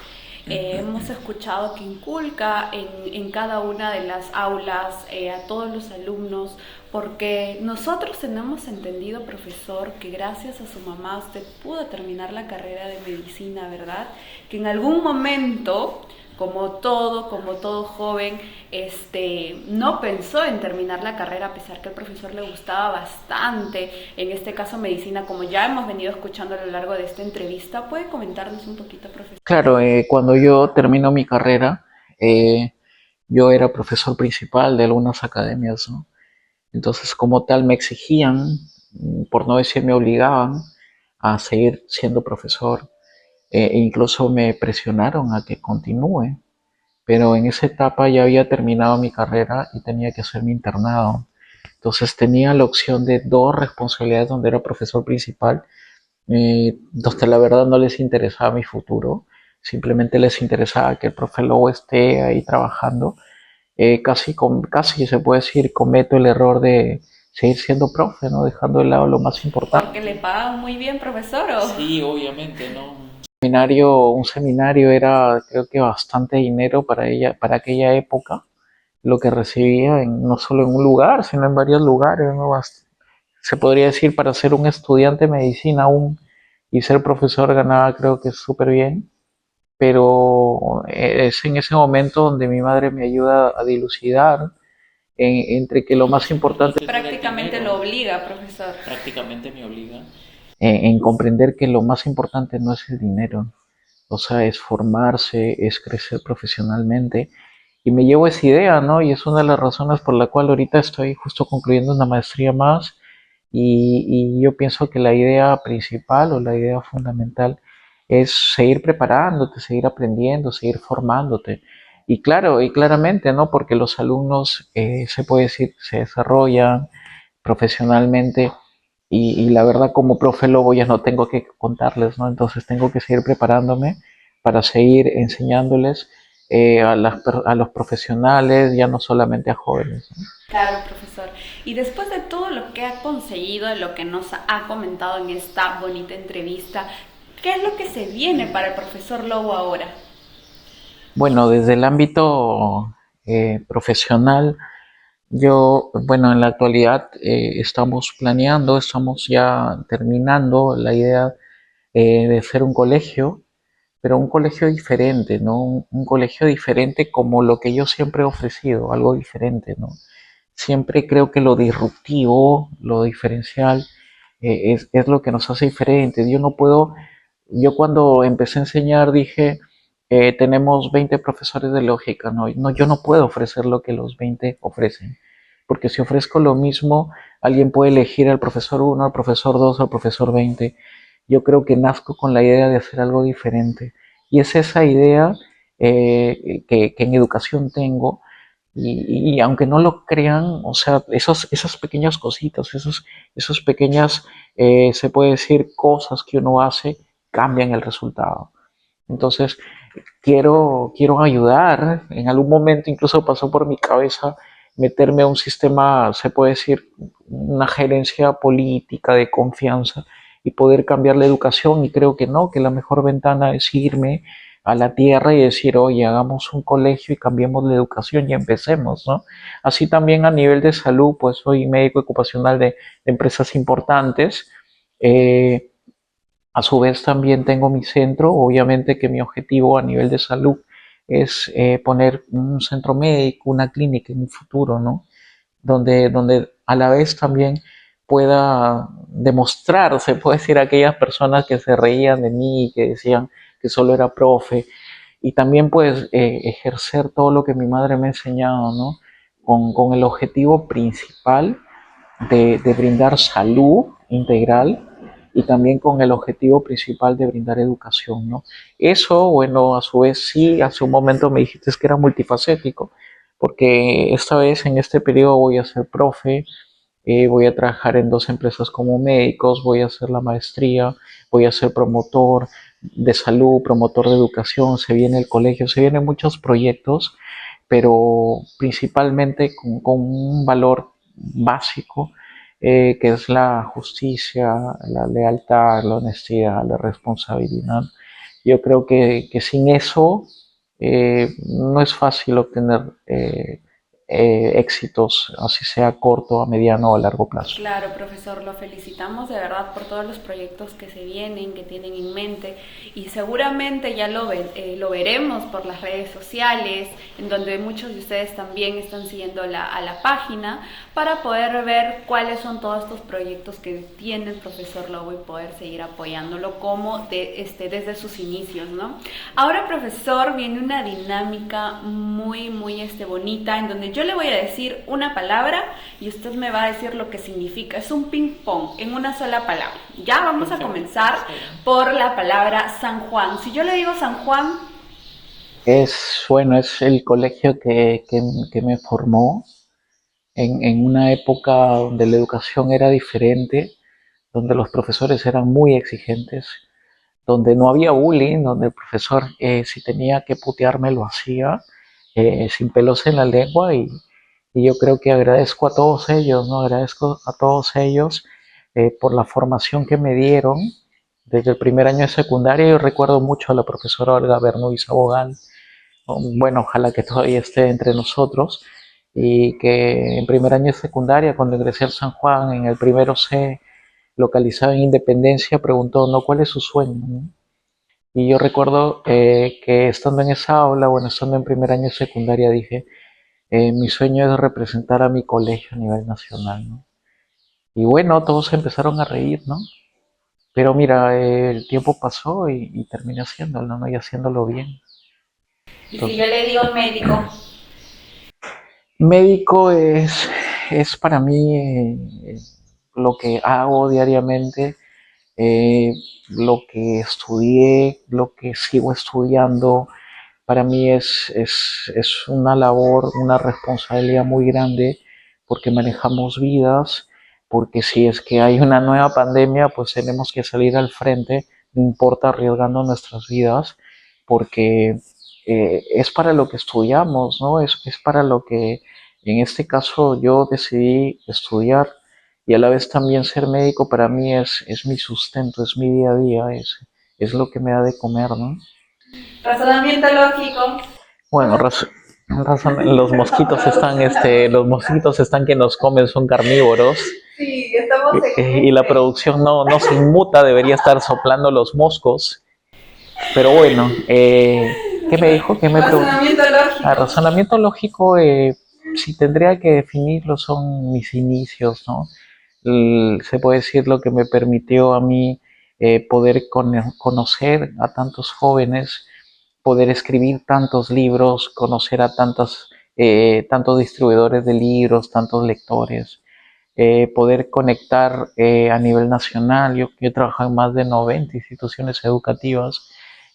A: hemos escuchado que inculca en cada una de las aulas a todos los alumnos, porque nosotros tenemos entendido, profesor, que gracias a su mamá usted pudo terminar la carrera de medicina, ¿verdad? Que en algún momento como todo joven, no pensó en terminar la carrera a pesar que al profesor le gustaba bastante, en este caso medicina, como ya hemos venido escuchando a lo largo de esta entrevista. ¿Puede comentarnos un poquito, profesor?
B: Claro, cuando yo termino mi carrera, yo era profesor principal de algunas academias, ¿no? Entonces, como tal, me exigían, por no decir me obligaban, a seguir siendo profesor. E incluso me presionaron a que continúe, pero en esa etapa ya había terminado mi carrera y tenía que hacer mi internado. Entonces tenía la opción de dos responsabilidades donde era profesor principal, donde la verdad no les interesaba mi futuro, simplemente les interesaba que el profe Lobo esté ahí trabajando. Casi se puede decir, cometo el error de seguir siendo profe, ¿no? Dejando de lado lo más importante.
A: Porque le pagan muy bien, profesor. ¿O?
C: Sí, obviamente, ¿no?
B: Un seminario era, creo que, bastante dinero para ella, para aquella época, lo que recibía no solo en un lugar, sino en varios lugares, ¿no? Se podría decir, para ser un estudiante de medicina aún y ser profesor ganaba, creo que súper bien, pero es en ese momento donde mi madre me ayuda a dilucidar entre que lo más importante
A: Prácticamente lo obliga, profesor.
C: Prácticamente me obliga.
B: en comprender que lo más importante no es el dinero, o sea, es formarse, es crecer profesionalmente. Y me llevo esa idea, ¿no? Y es una de las razones por la cual ahorita estoy justo concluyendo una maestría más y yo pienso que la idea principal o la idea fundamental es seguir preparándote, seguir aprendiendo, seguir formándote. Y claro, y claramente, ¿no? Porque los alumnos, se puede decir, se desarrollan profesionalmente y la verdad como profe Lobo ya no tengo que contarles, ¿no? Entonces tengo que seguir preparándome para seguir enseñándoles a los profesionales, ya no solamente a jóvenes, ¿no?
A: Claro, profesor. Y después de todo lo que ha conseguido, de lo que nos ha comentado en esta bonita entrevista, ¿qué es lo que se viene para el profesor Lobo ahora?
B: Bueno, desde el ámbito profesional, bueno, en la actualidad estamos planeando, estamos ya terminando la idea de hacer un colegio, pero un colegio diferente, ¿no? Un colegio diferente como lo que yo siempre he ofrecido, algo diferente, ¿no? Siempre creo que lo disruptivo, lo diferencial, es lo que nos hace diferentes. Yo cuando empecé a enseñar dije, tenemos 20 profesores de lógica, ¿no? No, yo no puedo ofrecer lo que los 20 ofrecen, porque si ofrezco lo mismo, alguien puede elegir al profesor 1, al profesor 2, al profesor 20. Yo creo que nazco con la idea de hacer algo diferente. Y es esa idea que en educación tengo, y aunque no lo crean, o sea, esas pequeñas cositas, esos pequeñas, se puede decir, cosas que uno hace, cambian el resultado. Entonces, quiero ayudar. En algún momento incluso pasó por mi cabeza meterme a un sistema, se puede decir, una gerencia política de confianza y poder cambiar la educación. Y creo que no, que la mejor ventana es irme a la tierra y decir, oye, hagamos un colegio y cambiemos la educación y empecemos, ¿no? Así también a nivel de salud, pues soy médico ocupacional de empresas importantes. Eh, a su vez también tengo mi centro, obviamente que mi objetivo a nivel de salud es poner un centro médico, una clínica en un futuro, ¿no? Donde a la vez también pueda demostrar, se puede decir, a aquellas personas que se reían de mí y que decían que solo era profe, y también pues ejercer todo lo que mi madre me ha enseñado, ¿no? Con el objetivo principal de brindar salud integral y también con el objetivo principal de brindar educación, ¿no? Eso, bueno, a su vez sí, hace un momento me dijiste que era multifacético, porque esta vez en este periodo voy a ser profe, voy a trabajar en dos empresas como médicos, voy a hacer la maestría, voy a ser promotor de salud, promotor de educación, se viene el colegio, se vienen muchos proyectos, pero principalmente con un valor básico, que es la justicia, la lealtad, la honestidad, la responsabilidad. Yo creo que sin eso no es fácil obtener éxitos, así sea a corto, a mediano o a largo plazo.
A: Claro, profesor, lo felicitamos de verdad por todos los proyectos que se vienen, que tienen en mente y seguramente ya lo veremos por las redes sociales, en donde muchos de ustedes también están siguiendo a la página para poder ver cuáles son todos estos proyectos que tiene el profesor Lobo y poder seguir apoyándolo como desde sus inicios, ¿no? Ahora, profesor, viene una dinámica muy bonita en donde yo Yo le voy a decir una palabra y usted me va a decir lo que significa. Es un ping pong en una sola palabra. Ya vamos a comenzar por la palabra San Juan. Si yo le digo San Juan,
B: Es el colegio que me formó en una época donde la educación era diferente, donde los profesores eran muy exigentes, donde no había bullying, donde el profesor si tenía que putearme lo hacía sin pelos en la lengua y yo creo que agradezco a todos ellos, ¿no? Agradezco a todos ellos por la formación que me dieron desde el primer año de secundaria. Yo recuerdo mucho a la profesora Olga Bernuy Sabogal, bueno, ojalá que todavía esté entre nosotros, y que en primer año de secundaria, cuando ingresé al San Juan, en el primero C, localizado en Independencia, preguntó, ¿no? ¿Cuál es su sueño? ¿No? Y yo recuerdo que estando en esa aula, bueno, estando en primer año de secundaria, dije, mi sueño es representar a mi colegio a nivel nacional, ¿no? Y bueno, todos empezaron a reír, ¿no? Pero mira, el tiempo pasó y terminé haciéndolo, ¿no? Y haciéndolo bien.
A: y si yo le digo médico,
B: Médico es para mí lo que hago diariamente, lo que estudié, lo que sigo estudiando. Para mí es una labor, una responsabilidad muy grande porque manejamos vidas, porque si es que hay una nueva pandemia, pues tenemos que salir al frente, no importa arriesgando nuestras vidas, porque es para lo que estudiamos, ¿no? Es para lo que en este caso yo decidí estudiar y a la vez también ser médico para mí es mi sustento, es mi día a día, es lo que me da de comer, ¿no?
A: razonamiento lógico.
B: Bueno, los mosquitos están que nos comen, son carnívoros.
A: Sí, estamos
B: Y la producción no se inmuta, debería estar soplando los moscos. Pero bueno, ¿qué me dijo? ¿Qué me preguntó?
A: razonamiento lógico.
B: Razonamiento lógico, si tendría que definirlo, son mis inicios, ¿no? Se puede decir lo que me permitió a mí poder conocer a tantos jóvenes, poder escribir tantos libros, conocer a tantos distribuidores de libros, tantos lectores, poder conectar a nivel nacional. Yo he trabajado en más de 90 instituciones educativas.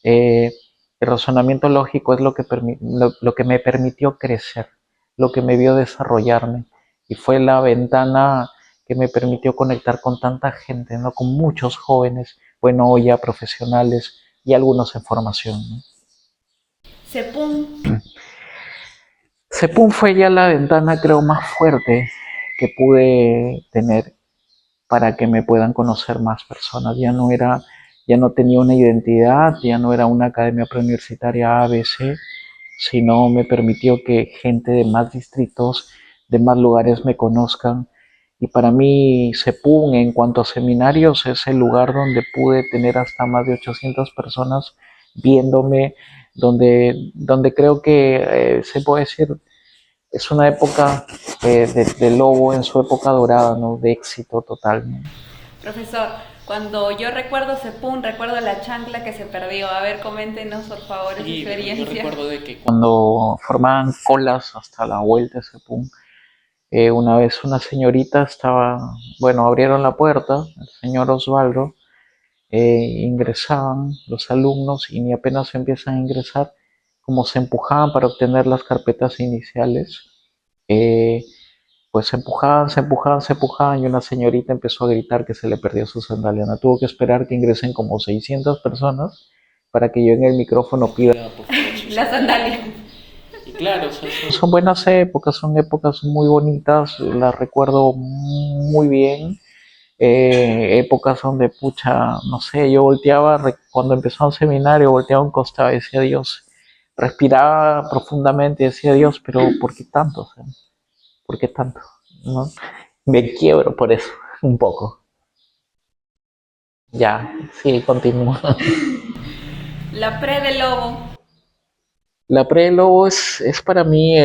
B: Eh, el razonamiento lógico es lo que me permitió crecer, lo que me vio desarrollarme y fue la ventana que me permitió conectar con tanta gente, ¿no? Con muchos jóvenes, bueno, hoy ya profesionales y algunos en formación, ¿no?
A: Sepún,
B: Sepun fue ya la ventana, creo, más fuerte que pude tener para que me puedan conocer más personas. Ya no tenía una identidad, ya no era una academia preuniversitaria ABC, sino me permitió que gente de más distritos, de más lugares me conozcan. Y para mí, Sepun, en cuanto a seminarios, es el lugar donde pude tener hasta más de 800 personas viéndome, donde creo que se puede decir es una época de Lobo en su época dorada, ¿no? De éxito total, ¿no?
A: profesor, cuando yo recuerdo Sepún, recuerdo la chancla que se perdió. A ver, coméntenos por favor esa
C: Y yo
A: experiencia.
C: recuerdo de que
B: Cuando formaban colas hasta la vuelta de Sepún, una vez una señorita estaba, bueno, abrieron la puerta, el señor Osvaldo, ingresaban los alumnos y ni apenas empiezan a ingresar, como se empujaban para obtener las carpetas iniciales, eh, pues se empujaban y una señorita empezó a gritar que se le perdió su sandalia. No tuvo que esperar que ingresen como 600 personas para que yo en el micrófono pida.
C: por favor, sus
A: La sandalia.
C: Y claro, o sea,
B: Son buenas épocas, son épocas muy bonitas, las recuerdo muy bien. Épocas donde, pucha, no sé, yo volteaba, cuando empezó un seminario, volteaba un costado y decía Dios, respiraba profundamente y decía Dios, pero ¿por qué tanto? O sea, ¿por qué tanto? ¿No? Me quiebro por eso, un poco. Ya, sí, continúa.
A: La pre del lobo.
B: La Pre-Lobo es para mí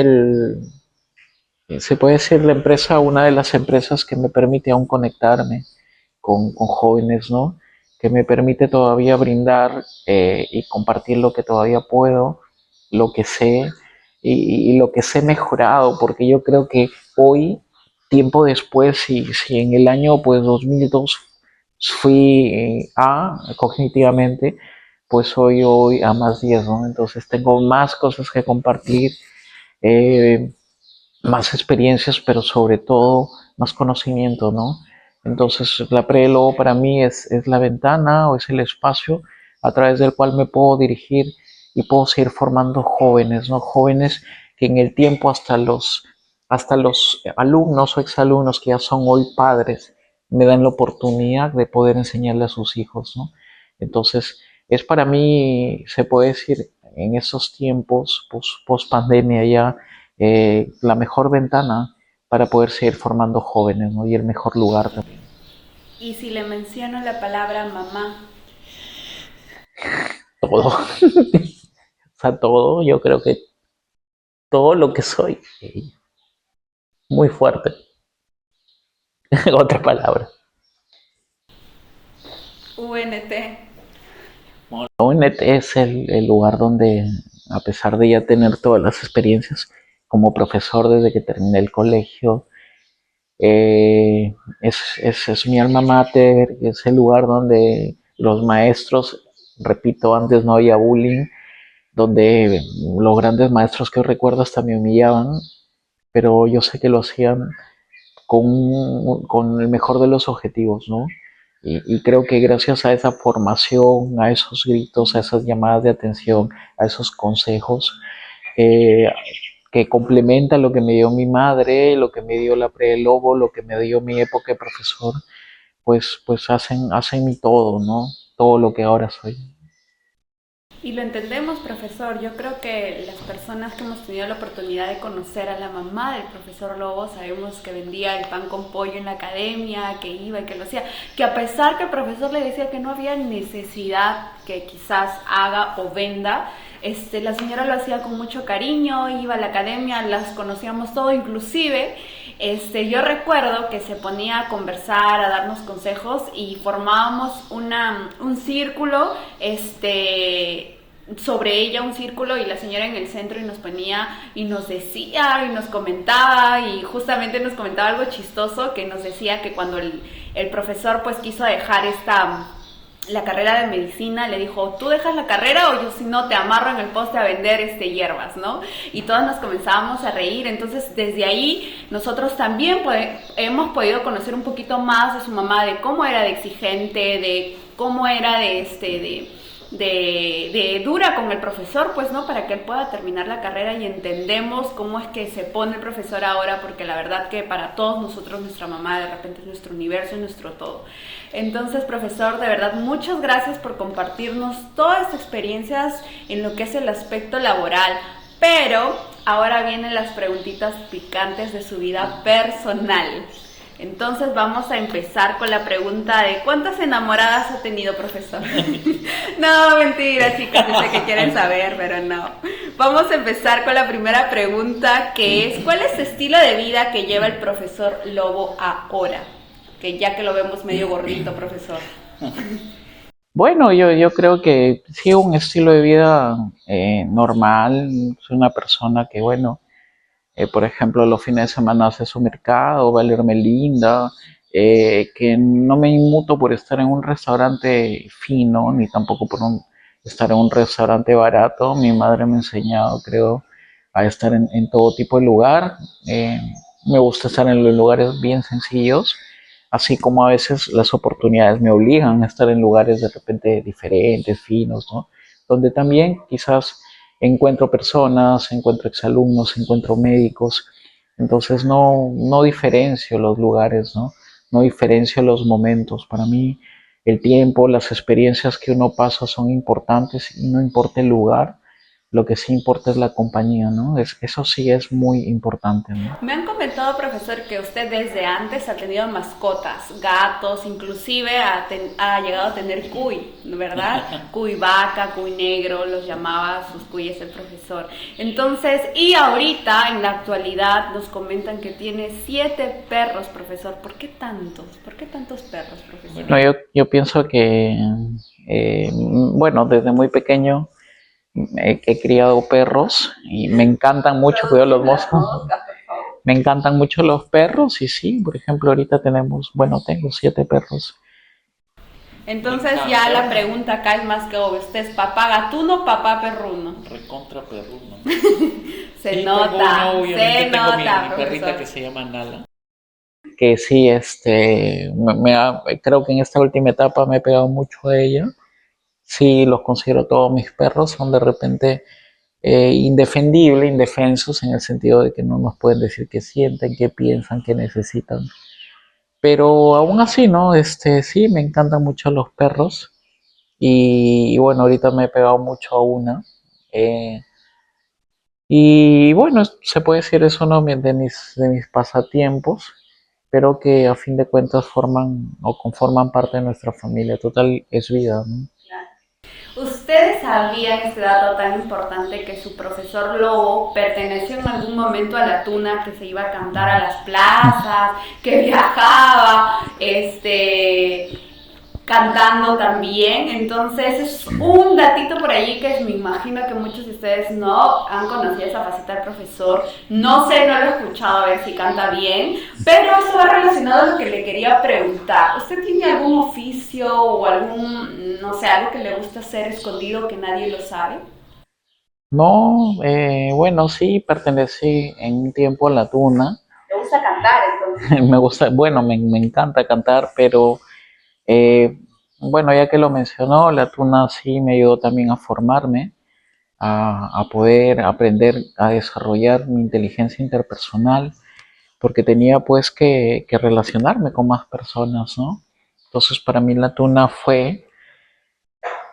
B: se puede decir la empresa, una de las empresas que me permite aún conectarme con jóvenes, ¿no? Que me permite todavía brindar y compartir lo que todavía puedo, lo que sé. y lo que sé mejorado, porque yo creo que hoy, tiempo después, si en el año pues 2002 fui A cognitivamente, pues hoy a más 10, ¿no? Entonces tengo más cosas que compartir, eh, más experiencias, pero sobre todo más conocimiento, ¿no? Entonces la pre-logo para mí es la ventana o es el espacio a través del cual me puedo dirigir y puedo seguir formando jóvenes, ¿no? Jóvenes que en el tiempo hasta los alumnos o exalumnos que ya son hoy padres me dan la oportunidad de poder enseñarle a sus hijos, ¿no? Entonces es para mí, se puede decir, en esos tiempos, post pandemia ya, la mejor ventana para poder seguir formando jóvenes, ¿no? Y el mejor lugar también.
A: Y si le menciono la palabra mamá,
B: Todo, o sea, todo, yo creo que todo lo que soy, muy fuerte. Otra palabra.
A: UNT.
C: Bueno,
B: La UNET es el lugar donde, a pesar de ya tener todas las experiencias como profesor desde que terminé el colegio, es mi alma mater, es el lugar donde los maestros, repito, antes no había bullying, donde los grandes maestros que recuerdo hasta me humillaban, pero yo sé que lo hacían con el mejor de los objetivos, ¿no? Y creo que gracias a esa formación, a esos gritos, a esas llamadas de atención, a esos consejos, eh, que complementa lo que me dio mi madre, lo que me dio la pre-lobo, lo que me dio mi época de profesor, pues hacen mi todo, ¿no? Todo lo que ahora soy.
A: Y lo entendemos, profesor. Yo creo que las personas que hemos tenido la oportunidad de conocer a la mamá del profesor Lobo, sabemos que vendía el pan con pollo en la academia, que iba y que lo hacía, que a pesar que el profesor le decía que no había necesidad que quizás haga o venda, la señora lo hacía con mucho cariño, iba a la academia, las conocíamos todo, inclusive yo recuerdo que se ponía a conversar, a darnos consejos y formábamos un círculo, sobre ella un círculo y la señora en el centro y nos ponía y nos decía y nos comentaba y justamente nos comentaba algo chistoso que nos decía que cuando el profesor pues quiso dejar la carrera de medicina, le dijo, tú dejas la carrera o yo si no te amarro en el poste a vender hierbas, ¿no? Y todos nos comenzábamos a reír, entonces desde ahí nosotros también hemos podido conocer un poquito más de su mamá, de cómo era de exigente, de cómo era de dura con el profesor, pues, ¿no? Para que él pueda terminar la carrera y entendemos cómo es que se pone el profesor ahora, porque la verdad que para todos nosotros nuestra mamá de repente es nuestro universo, es nuestro todo. Entonces, profesor, de verdad, muchas gracias por compartirnos todas estas experiencias en lo que es el aspecto laboral, pero ahora vienen las preguntitas picantes de su vida personal. Entonces vamos a empezar con la pregunta de ¿cuántas enamoradas ha tenido, profesor? No, mentira, chicas, yo sé que quieren saber, pero no. Vamos a empezar con la primera pregunta, que es ¿cuál es el estilo de vida que lleva el profesor Lobo ahora? Que ya que lo vemos medio gordito, profesor.
B: Bueno, yo creo que sí, un estilo de vida normal. Soy una persona que, bueno, por ejemplo, los fines de semana hace su mercado, valerme linda, que no me inmuto por estar en un restaurante fino, ni tampoco por estar en un restaurante barato. Mi madre me ha enseñado, creo, a estar en todo tipo de lugar. Eh, Me gusta estar en los lugares bien sencillos, así como a veces las oportunidades me obligan a estar en lugares de repente diferentes, finos, ¿no? Donde también quizás encuentro personas, encuentro exalumnos, encuentro médicos, entonces no diferencio los lugares, ¿no? No diferencio los momentos. Para mí el tiempo, las experiencias que uno pasa son importantes y no importa el lugar, lo que sí importa es la compañía, ¿no? Eso sí es muy importante, ¿no?
A: Me han comentado, profesor, que usted desde antes ha tenido mascotas, gatos, inclusive ha llegado a tener cuy, ¿verdad? Cuy vaca, cuy negro, los llamaba sus cuyes el profesor. Entonces, y ahorita, en la actualidad, nos comentan que tiene 7 perros, profesor. ¿Por qué tantos? ¿Por qué tantos perros, profesor?
B: Bueno, yo pienso que, bueno, desde muy pequeño he criado perros y me encantan mucho, cuidado los moscos. Me encantan mucho los perros y sí, por ejemplo, ahorita tengo 7 perros.
C: Me
A: Entonces ya la
C: encanta.
A: pregunta acá es más que obvio. ¿Usted es papá gatuno o papá perruno?
C: Recontra perruno.
A: Se
C: Sí, tengo una,
A: nota,
C: obviamente
A: se
C: tengo
A: nota,
C: mi perrita
A: profesor.
C: que se llama Nala.
B: Que sí, creo que en esta última etapa me he pegado mucho a ella. Sí, los considero todos mis perros, son de repente indefensos en el sentido de que no nos pueden decir qué sienten, qué piensan, qué necesitan. Pero aún así, ¿no? Sí, me encantan mucho los perros. Y bueno, ahorita me he pegado mucho a una. eh, y bueno, se puede decir es uno de mis pasatiempos, pero que a fin de cuentas forman o conforman parte de nuestra familia. Total, es vida, ¿no?
A: ¿Ustedes sabían este dato tan importante que su profesor Lobo perteneció en algún momento a la tuna que se iba a cantar a las plazas, que viajaba, cantando también? Entonces es un datito por allí que me imagino que muchos de ustedes no han conocido esa faceta del profesor. No sé, no lo he escuchado a ver si canta bien, pero eso va relacionado a lo que le quería preguntar. ¿Usted tiene algún oficio o algún, no sé, algo que le gusta hacer escondido que nadie lo sabe?
B: No, bueno, sí, pertenecí en un tiempo a la tuna.
A: ¿Te gusta cantar entonces?
B: Me gusta, bueno, me encanta cantar, pero eh, bueno, ya que lo mencionó, la tuna sí me ayudó también a formarme, a poder aprender a desarrollar mi inteligencia interpersonal, porque tenía pues que relacionarme con más personas, ¿no? Entonces para mí la tuna fue,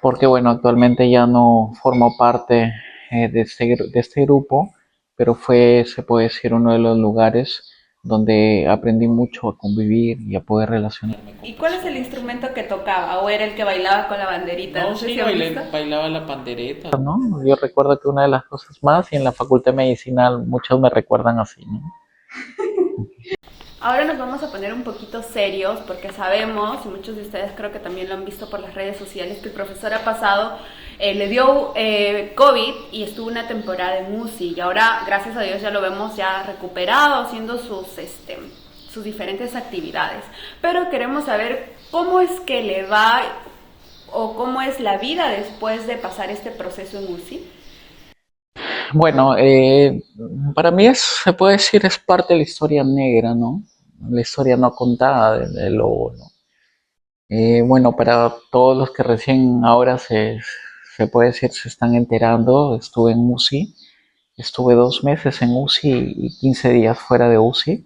B: porque bueno, actualmente ya no formo parte de este grupo, pero fue, se puede decir, uno de los lugares donde aprendí mucho a convivir y a poder relacionarme con
A: ¿Y cuál es el
B: personas,
A: instrumento que tocaba? ¿O era el que bailaba con la banderita?
C: No,
A: No sé
C: sí,
A: si han visto.
C: bailaba la pandereta.
B: ¿no? Yo recuerdo que una de las cosas más, y en la facultad de medicina muchos me recuerdan así, ¿no?
A: Ahora nos vamos a poner un poquito serios porque sabemos, y muchos de ustedes creo que también lo han visto por las redes sociales, que el profesor ha pasado, le dio COVID y estuvo una temporada en UCI y ahora, gracias a Dios, ya lo vemos ya recuperado haciendo sus diferentes actividades. Pero queremos saber cómo es que le va o cómo es la vida después de pasar este proceso en UCI.
B: Bueno, para mí se puede decir, es parte de la historia negra, ¿no? La historia no contada del lobo, ¿no? Bueno, para todos los que recién ahora se puede decir se están enterando, estuve en UCI, estuve 2 meses en UCI y 15 días fuera de UCI.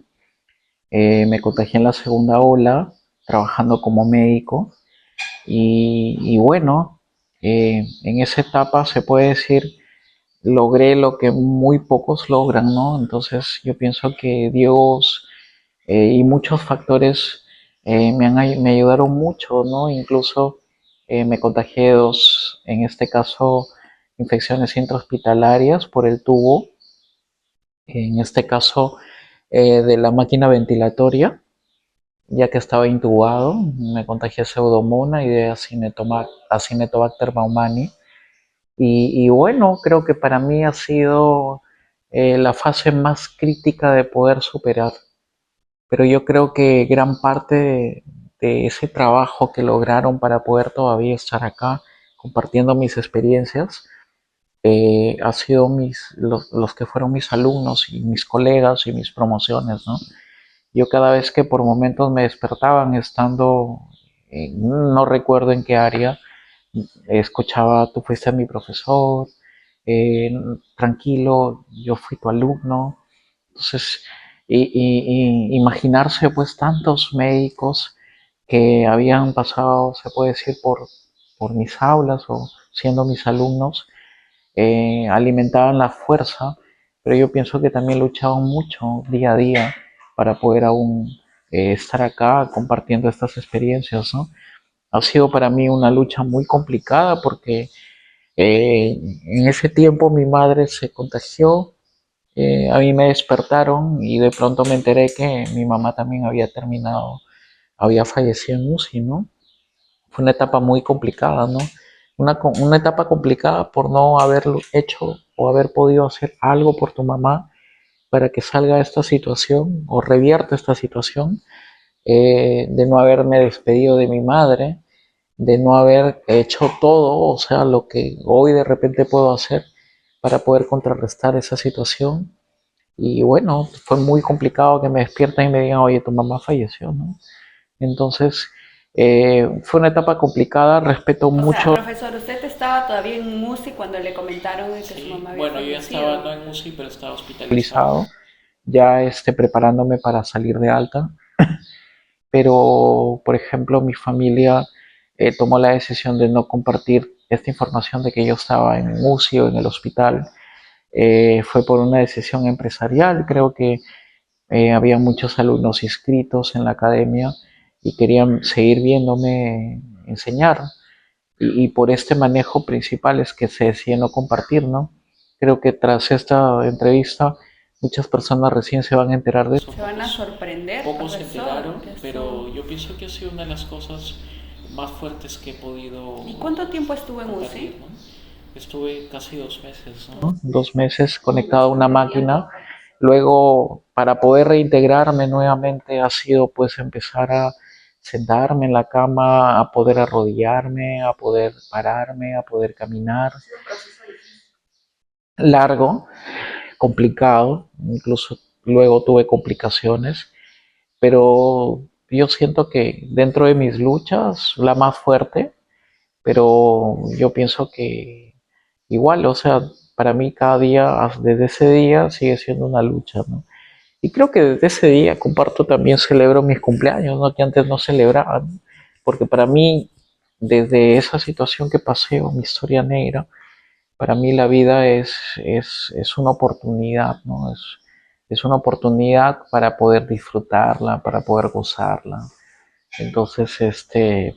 B: Me contagié en la segunda ola, trabajando como médico y bueno, en esa etapa se puede decir logré lo que muy pocos logran, ¿no? Entonces yo pienso que Dios y muchos factores me ayudaron mucho, ¿no? Incluso me contagié de dos, en este caso, infecciones intrahospitalarias por el tubo, en este caso de la máquina ventilatoria, ya que estaba intubado, me contagié de Pseudomonas y de Acinetobacter baumannii. Y bueno, creo que para mí ha sido la fase más crítica de poder superar. Pero yo creo que gran parte de ese trabajo que lograron para poder todavía estar acá compartiendo mis experiencias ha sido los que fueron mis alumnos y mis colegas y mis promociones, ¿no? Yo cada vez que por momentos me despertaban estando, no recuerdo en qué área, escuchaba, tú fuiste mi profesor, eh, tranquilo, yo fui tu alumno. Entonces, imaginarse pues tantos médicos que habían pasado, se puede decir, por mis aulas o siendo mis alumnos, alimentaban la fuerza, pero yo pienso que también luchaban mucho día a día para poder aún estar acá compartiendo estas experiencias, ¿no? Ha sido para mí una lucha muy complicada porque en ese tiempo mi madre se contagió, a mí me despertaron y de pronto me enteré que mi mamá también había fallecido en UCI, ¿no? Fue una etapa muy complicada, ¿no? una etapa complicada por no haber hecho o haber podido hacer algo por tu mamá para que salga esta situación o revierta esta situación, de no haberme despedido de mi madre, de no haber hecho todo, o sea, lo que hoy de repente puedo hacer para poder contrarrestar esa situación. Y bueno, fue muy complicado que me despierten y me digan, oye, tu mamá falleció, ¿no? Entonces, fue una etapa complicada, respeto
A: O sea,
B: mucho
A: profesor, usted estaba todavía en MUSI cuando le comentaron de que su
C: Sí,
A: mamá había
C: bueno, yo ya estaba
A: fallecido.
C: no en UCI, pero estaba hospitalizado.
B: realizado, ya preparándome para salir de alta, pero por ejemplo mi familia tomó la decisión de no compartir esta información de que yo estaba en UCI o en el hospital. Fue por una decisión empresarial, creo que había muchos alumnos inscritos en la academia y querían seguir viéndome enseñar. Y por este manejo principal es que se decide no compartir, ¿no? Creo que tras esta entrevista muchas personas recién se van a enterar de
C: Son
A: Se van a
C: pocos,
A: sorprender,
C: pocos se
A: profesor,
C: enteraron,
A: que
C: pero
A: esto...
C: yo pienso que ha sido una de las cosas más fuertes que he podido
A: ¿Y cuánto tiempo estuvo en
C: compartir,
A: UCI?
C: ¿no? Estuve casi 2 meses, ¿no?
B: 2 meses conectado a una máquina. Luego, para poder reintegrarme nuevamente, ha sido pues empezar a sentarme en la cama, a poder arrodillarme, a poder pararme, a poder caminar. Largo, complicado, incluso luego tuve complicaciones, pero yo siento que dentro de mis luchas, la más fuerte, pero yo pienso que igual, o sea, para mí cada día, desde ese día, sigue siendo una lucha, ¿no? Y creo que desde ese día comparto también, celebro mis cumpleaños, ¿no? Que antes no celebraba, ¿no? Porque para mí, desde esa situación que pasé, o mi historia negra, para mí la vida es una oportunidad, ¿no? Es una oportunidad para poder disfrutarla, para poder gozarla. Entonces,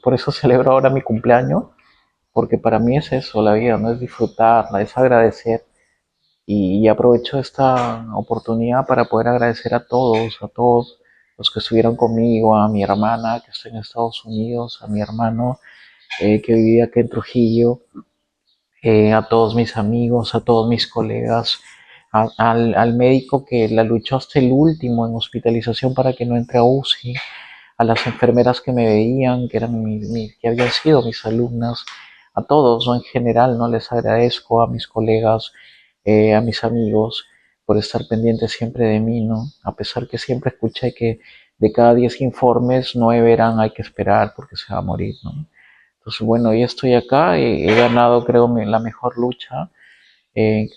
B: por eso celebro ahora mi cumpleaños, porque para mí es eso, la vida, no es disfrutarla, es agradecer. Y aprovecho esta oportunidad para poder agradecer a todos los que estuvieron conmigo, a mi hermana que está en Estados Unidos, a mi hermano que vivía aquí en Trujillo, a todos mis amigos, a todos mis colegas, al médico que la luchó hasta el último en hospitalización para que no entre a UCI, a las enfermeras que me veían, que, que habían sido mis alumnas, a todos, ¿no? En general, ¿no? Les agradezco a mis colegas, a mis amigos, por estar pendientes siempre de mí, ¿no? A pesar que siempre escuché que de cada 10 informes, 9 eran hay que esperar porque se va a morir, ¿no? Entonces, bueno, ya estoy acá, he ganado, creo, la mejor lucha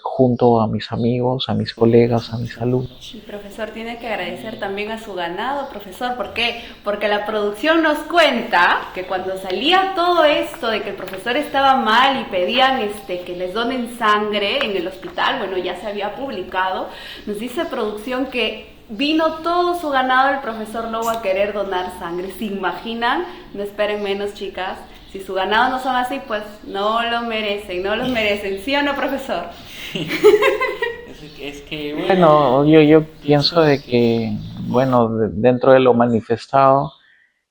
B: junto a mis amigos, a mis
C: Colegas,
B: colegas,
C: a
B: a
C: mis
B: mis alumnos.
C: alumnos.
A: Y profesor, tiene que agradecer
C: Y
A: también a su ganado, profesor. ¿Por qué? Porque la producción nos cuenta que cuando salía todo esto de que el profesor estaba mal y pedían que les donen sangre en el hospital, bueno, ya se había publicado, nos dice producción que vino todo su ganado el profesor Lobo a querer donar sangre. ¿Se imaginan? No esperen menos, chicas. Si su ganado no son así, pues no lo merecen, no los merecen. ¿Sí o no, profesor?
C: es que, bueno,
B: Bueno, yo pienso
C: pienso de
B: de
C: que,
B: que,
C: bueno,
B: bueno, dentro de lo manifestado,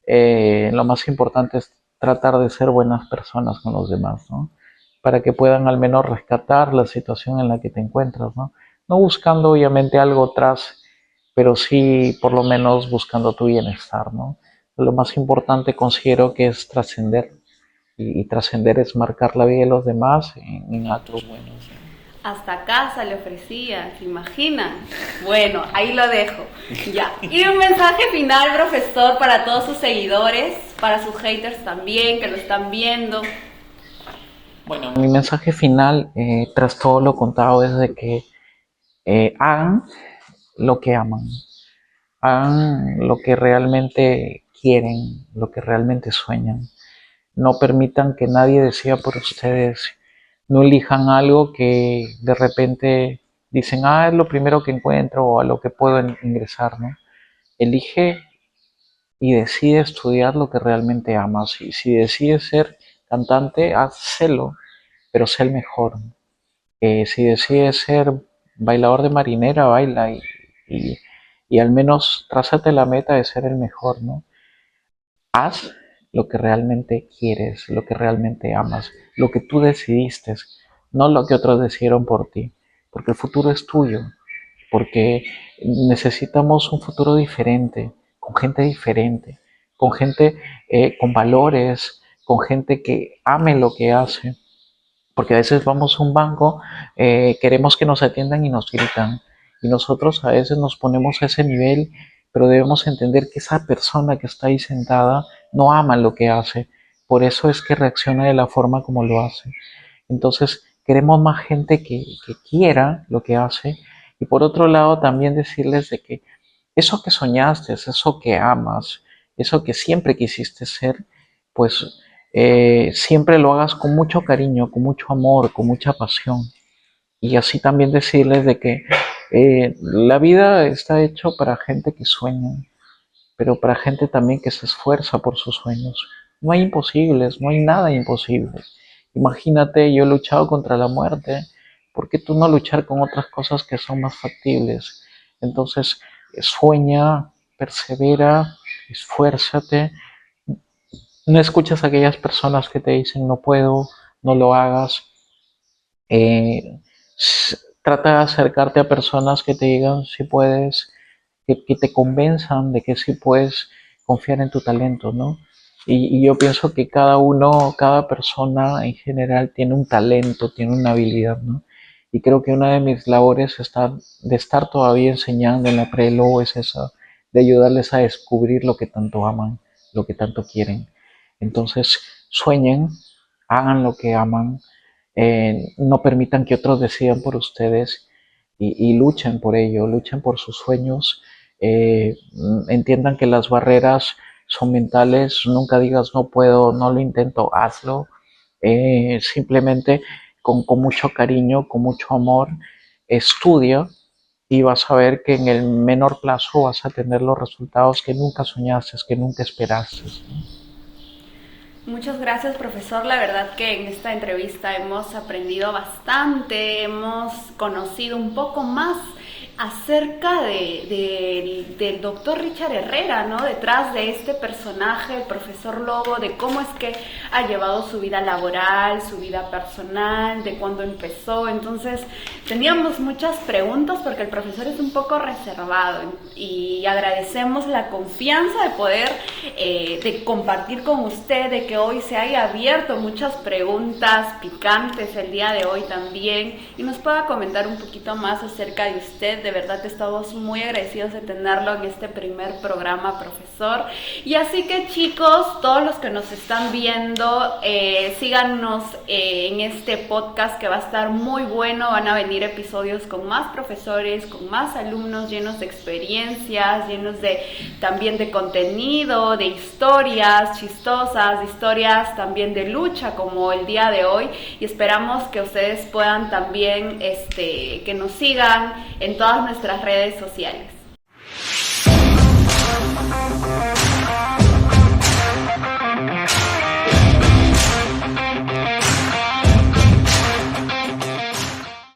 B: lo más importante es tratar de ser buenas personas con los demás, ¿no? Para que puedan al menos rescatar la situación en la que te encuentras, ¿no? No buscando obviamente algo tras, pero sí por lo menos buscando tu bienestar, ¿no? Lo más importante considero que es trascender, y trascender es marcar la vida de los demás en actos.
C: actos buenos, ¿no?
A: Hasta casa le ofrecía, ¿se imaginan? Bueno, ahí lo dejo. Ya. Y un mensaje final, profesor, para todos sus seguidores, para sus haters también, que lo están viendo.
C: Bueno,
B: Mi mensaje final, tras todo lo contado, es de que hagan lo que aman, hagan lo que realmente quieren, lo que realmente sueñan. No permitan que nadie decida por ustedes. No elijan algo que de repente dicen, es lo primero que encuentro o a lo que puedo ingresar, ¿no? Elige y decide estudiar lo que realmente amas. Y si decides ser cantante, hazlo, pero sé el mejor. Si decides ser bailador de marinera, baila y, y al menos trázate la meta de ser el mejor, ¿no? Haz lo que realmente quieres, lo que realmente amas, lo que tú decidiste, no lo que otros decidieron por ti, porque el futuro es tuyo, porque necesitamos un futuro diferente, con gente con valores, con gente que ame lo que hace, porque a veces vamos a un banco, queremos que nos atiendan y nos gritan, y nosotros a veces nos ponemos a ese nivel, pero debemos entender que esa persona que está ahí sentada no ama lo que hace, por eso es que reacciona de la forma como lo hace. Entonces queremos más gente que quiera lo que hace, y por otro lado también decirles de que eso que soñaste, eso que amas, eso que siempre quisiste ser, pues siempre lo hagas con mucho cariño, con mucho amor, con mucha pasión. Y así también decirles de que la vida está hecho para gente que sueña, pero para gente también que se esfuerza por sus sueños. No hay imposibles, no hay nada imposible. Imagínate, yo he luchado contra la muerte, ¿por qué tú no luchar con otras cosas que son más factibles? Entonces, sueña, persevera, esfuérzate, no escuches a aquellas personas que te dicen no puedo, no lo hagas. Eh, Trata de acercarte a personas que te digan si puedes, que te convenzan de que sí puedes confiar en tu talento, ¿no? Y yo pienso que cada uno, cada persona en general tiene un talento, tiene una habilidad, ¿no? Y creo que una de mis labores de estar todavía enseñando en la Prelo es esa, de ayudarles a descubrir lo que tanto aman, lo que tanto quieren. Entonces, sueñen, hagan lo que aman, no permitan que otros decidan por ustedes y luchen por ello, luchen por sus sueños, entiendan que las barreras son mentales, nunca digas no puedo, no lo intento, hazlo, simplemente con mucho cariño, con mucho amor, estudia y vas a ver que en el menor plazo vas a tener los resultados que nunca soñaste, que nunca esperaste.
A: Muchas gracias, profesor. La verdad que en esta entrevista hemos aprendido bastante, hemos conocido un poco más acerca del doctor Richard Herrera, ¿no? Detrás de este personaje, el profesor Lobo, de cómo es que ha llevado su vida laboral, su vida personal, de cuándo empezó. Entonces, teníamos muchas preguntas porque el profesor es un poco reservado y agradecemos la confianza de poder de compartir con usted, de que hoy se haya abierto muchas preguntas picantes el día de hoy también y nos pueda comentar un poquito más acerca de usted. De verdad estamos muy agradecidos de tenerlo en este primer programa, profesor. Y así que, chicos, todos los que nos están viendo, síganos en este podcast que va a estar muy bueno. Van a venir episodios con más profesores, con más alumnos, llenos de experiencias, llenos de también de contenido, de historias chistosas, de historias también de lucha como el día de hoy, y esperamos que ustedes puedan también que nos sigan en todas nuestras redes sociales.